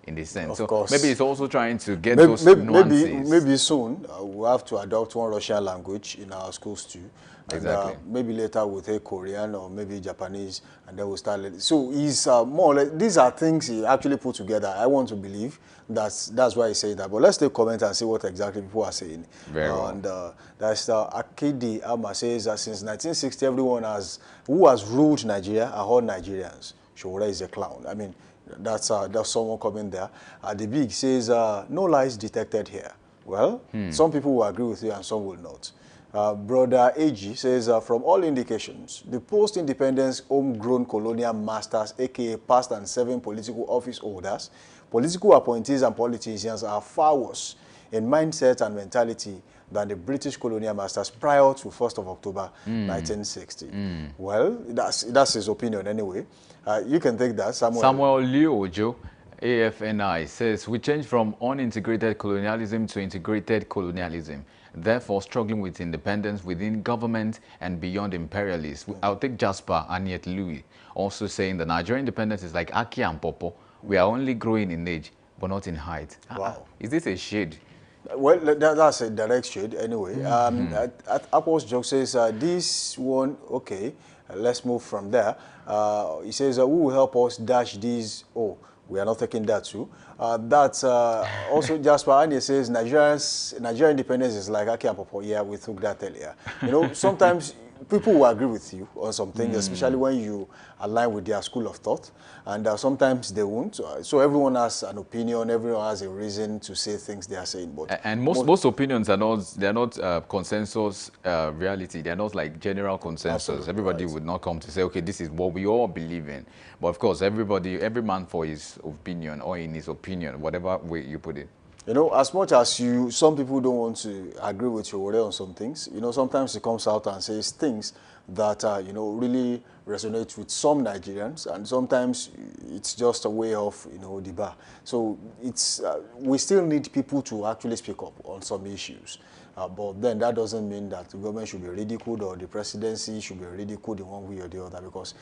in this sense. Of course. Maybe it's also trying to get those nuances. Maybe soon we'll have to adopt one Russian language in our schools too. Exactly. And, maybe later we'll take Korean or maybe Japanese, and then we'll start. So he's more or less, these are things he actually put together. I want to believe that's why he's saying that. But let's take comment and see what exactly people are saying. Very well. And that's Akidi Ama says that since 1960, everyone who has ruled Nigeria are all Nigerians. Showore is a clown. I mean, that's someone coming there. The Big says no lies detected here. Well, some people will agree with you and some will not. Brother AG says, from all indications, the post-independence homegrown colonial masters, aka past and serving political office holders, political appointees and politicians are far worse in mindset and mentality than the British colonial masters prior to 1st of October 1960. Well, that's his opinion anyway. You can take that, Samuel. Samuel Liu AFNI says, we changed from unintegrated colonialism to integrated colonialism, therefore struggling with independence within government and beyond imperialists. I'll take Jasper Aniet Louis, also saying the Nigerian independence is like Aki and Popo. We are only growing in age, but not in height. Wow. Is this a shade? Well, that's a direct shade anyway. Apple's joke says, this one, okay, let's move from there. He says, who will help us dash these? Oh, we are not taking that too. That's also Jasper Anye says Nigerian independence is like Aki and Popo. Yeah, we took that earlier. You know, sometimes people will agree with you on some things, especially when you align with their school of thought, and sometimes they won't. So everyone has an opinion, everyone has a reason to say things they are saying. But and most opinions are not consensus reality. They're not like general consensus. Absolutely, everybody would not come to say, okay, this is what we all believe in. But of course, every man for his opinion or in his opinion, whatever way you put it. You know, as much as some people don't want to agree with you on some things, you know, sometimes he comes out and says things that, you know, really resonate with some Nigerians, and sometimes it's just a way of, you know, the bar. So it's, we still need people to actually speak up on some issues. But then that doesn't mean that the government should be ridiculed or the presidency should be ridiculed in one way or the other, because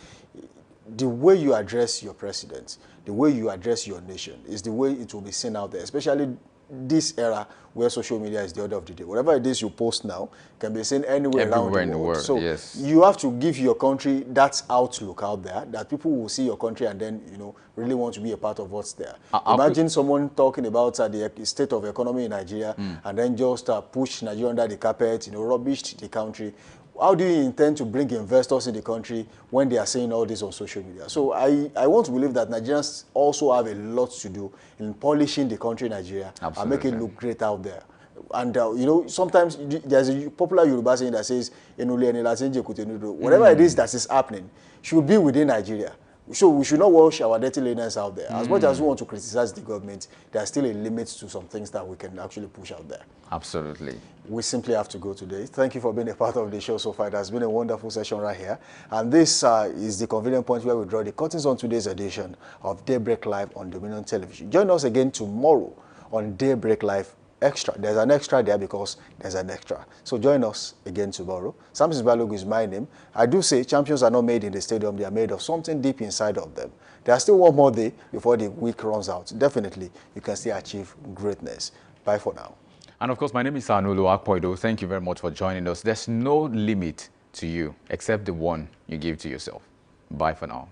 the way you address your president, the way you address your nation is the way it will be seen out there, especially this era where social media is the order of the day. Whatever it is you post now can be seen anywhere around the world. So yes, you have to give your country that outlook out there, that people will see your country and then, you know, really want to be a part of what's there. Imagine someone talking about the state of economy in Nigeria and then just push Nigeria under the carpet, you know, rubbished the country. How do you intend to bring investors in the country when they are saying all this on social media? So I want to believe that Nigerians also have a lot to do in polishing the country Nigeria. Absolutely. And make it look great out there. And, you know, sometimes there's a popular Yoruba saying that says, whatever it is that is happening should be within Nigeria. So we should not wash our dirty linens out there. As much as we want to criticize the government, there's still a limit to some things that we can actually push out there. Absolutely. We simply have to go today. Thank you for being a part of the show so far. It has been a wonderful session right here. And this is the convenient point where we draw the curtains on today's edition of Daybreak Live on Dominion Television. Join us again tomorrow on Daybreak Live Extra. There's an extra there because there's an extra. So join us again tomorrow. Samson Balogu is my name. I do say champions are not made in the stadium. They are made of something deep inside of them. There's still one more day before the week runs out. Definitely, you can still achieve greatness. Bye for now. And of course, my name is Anulu Akpoido. Thank you very much for joining us. There's no limit to you except the one you give to yourself. Bye for now.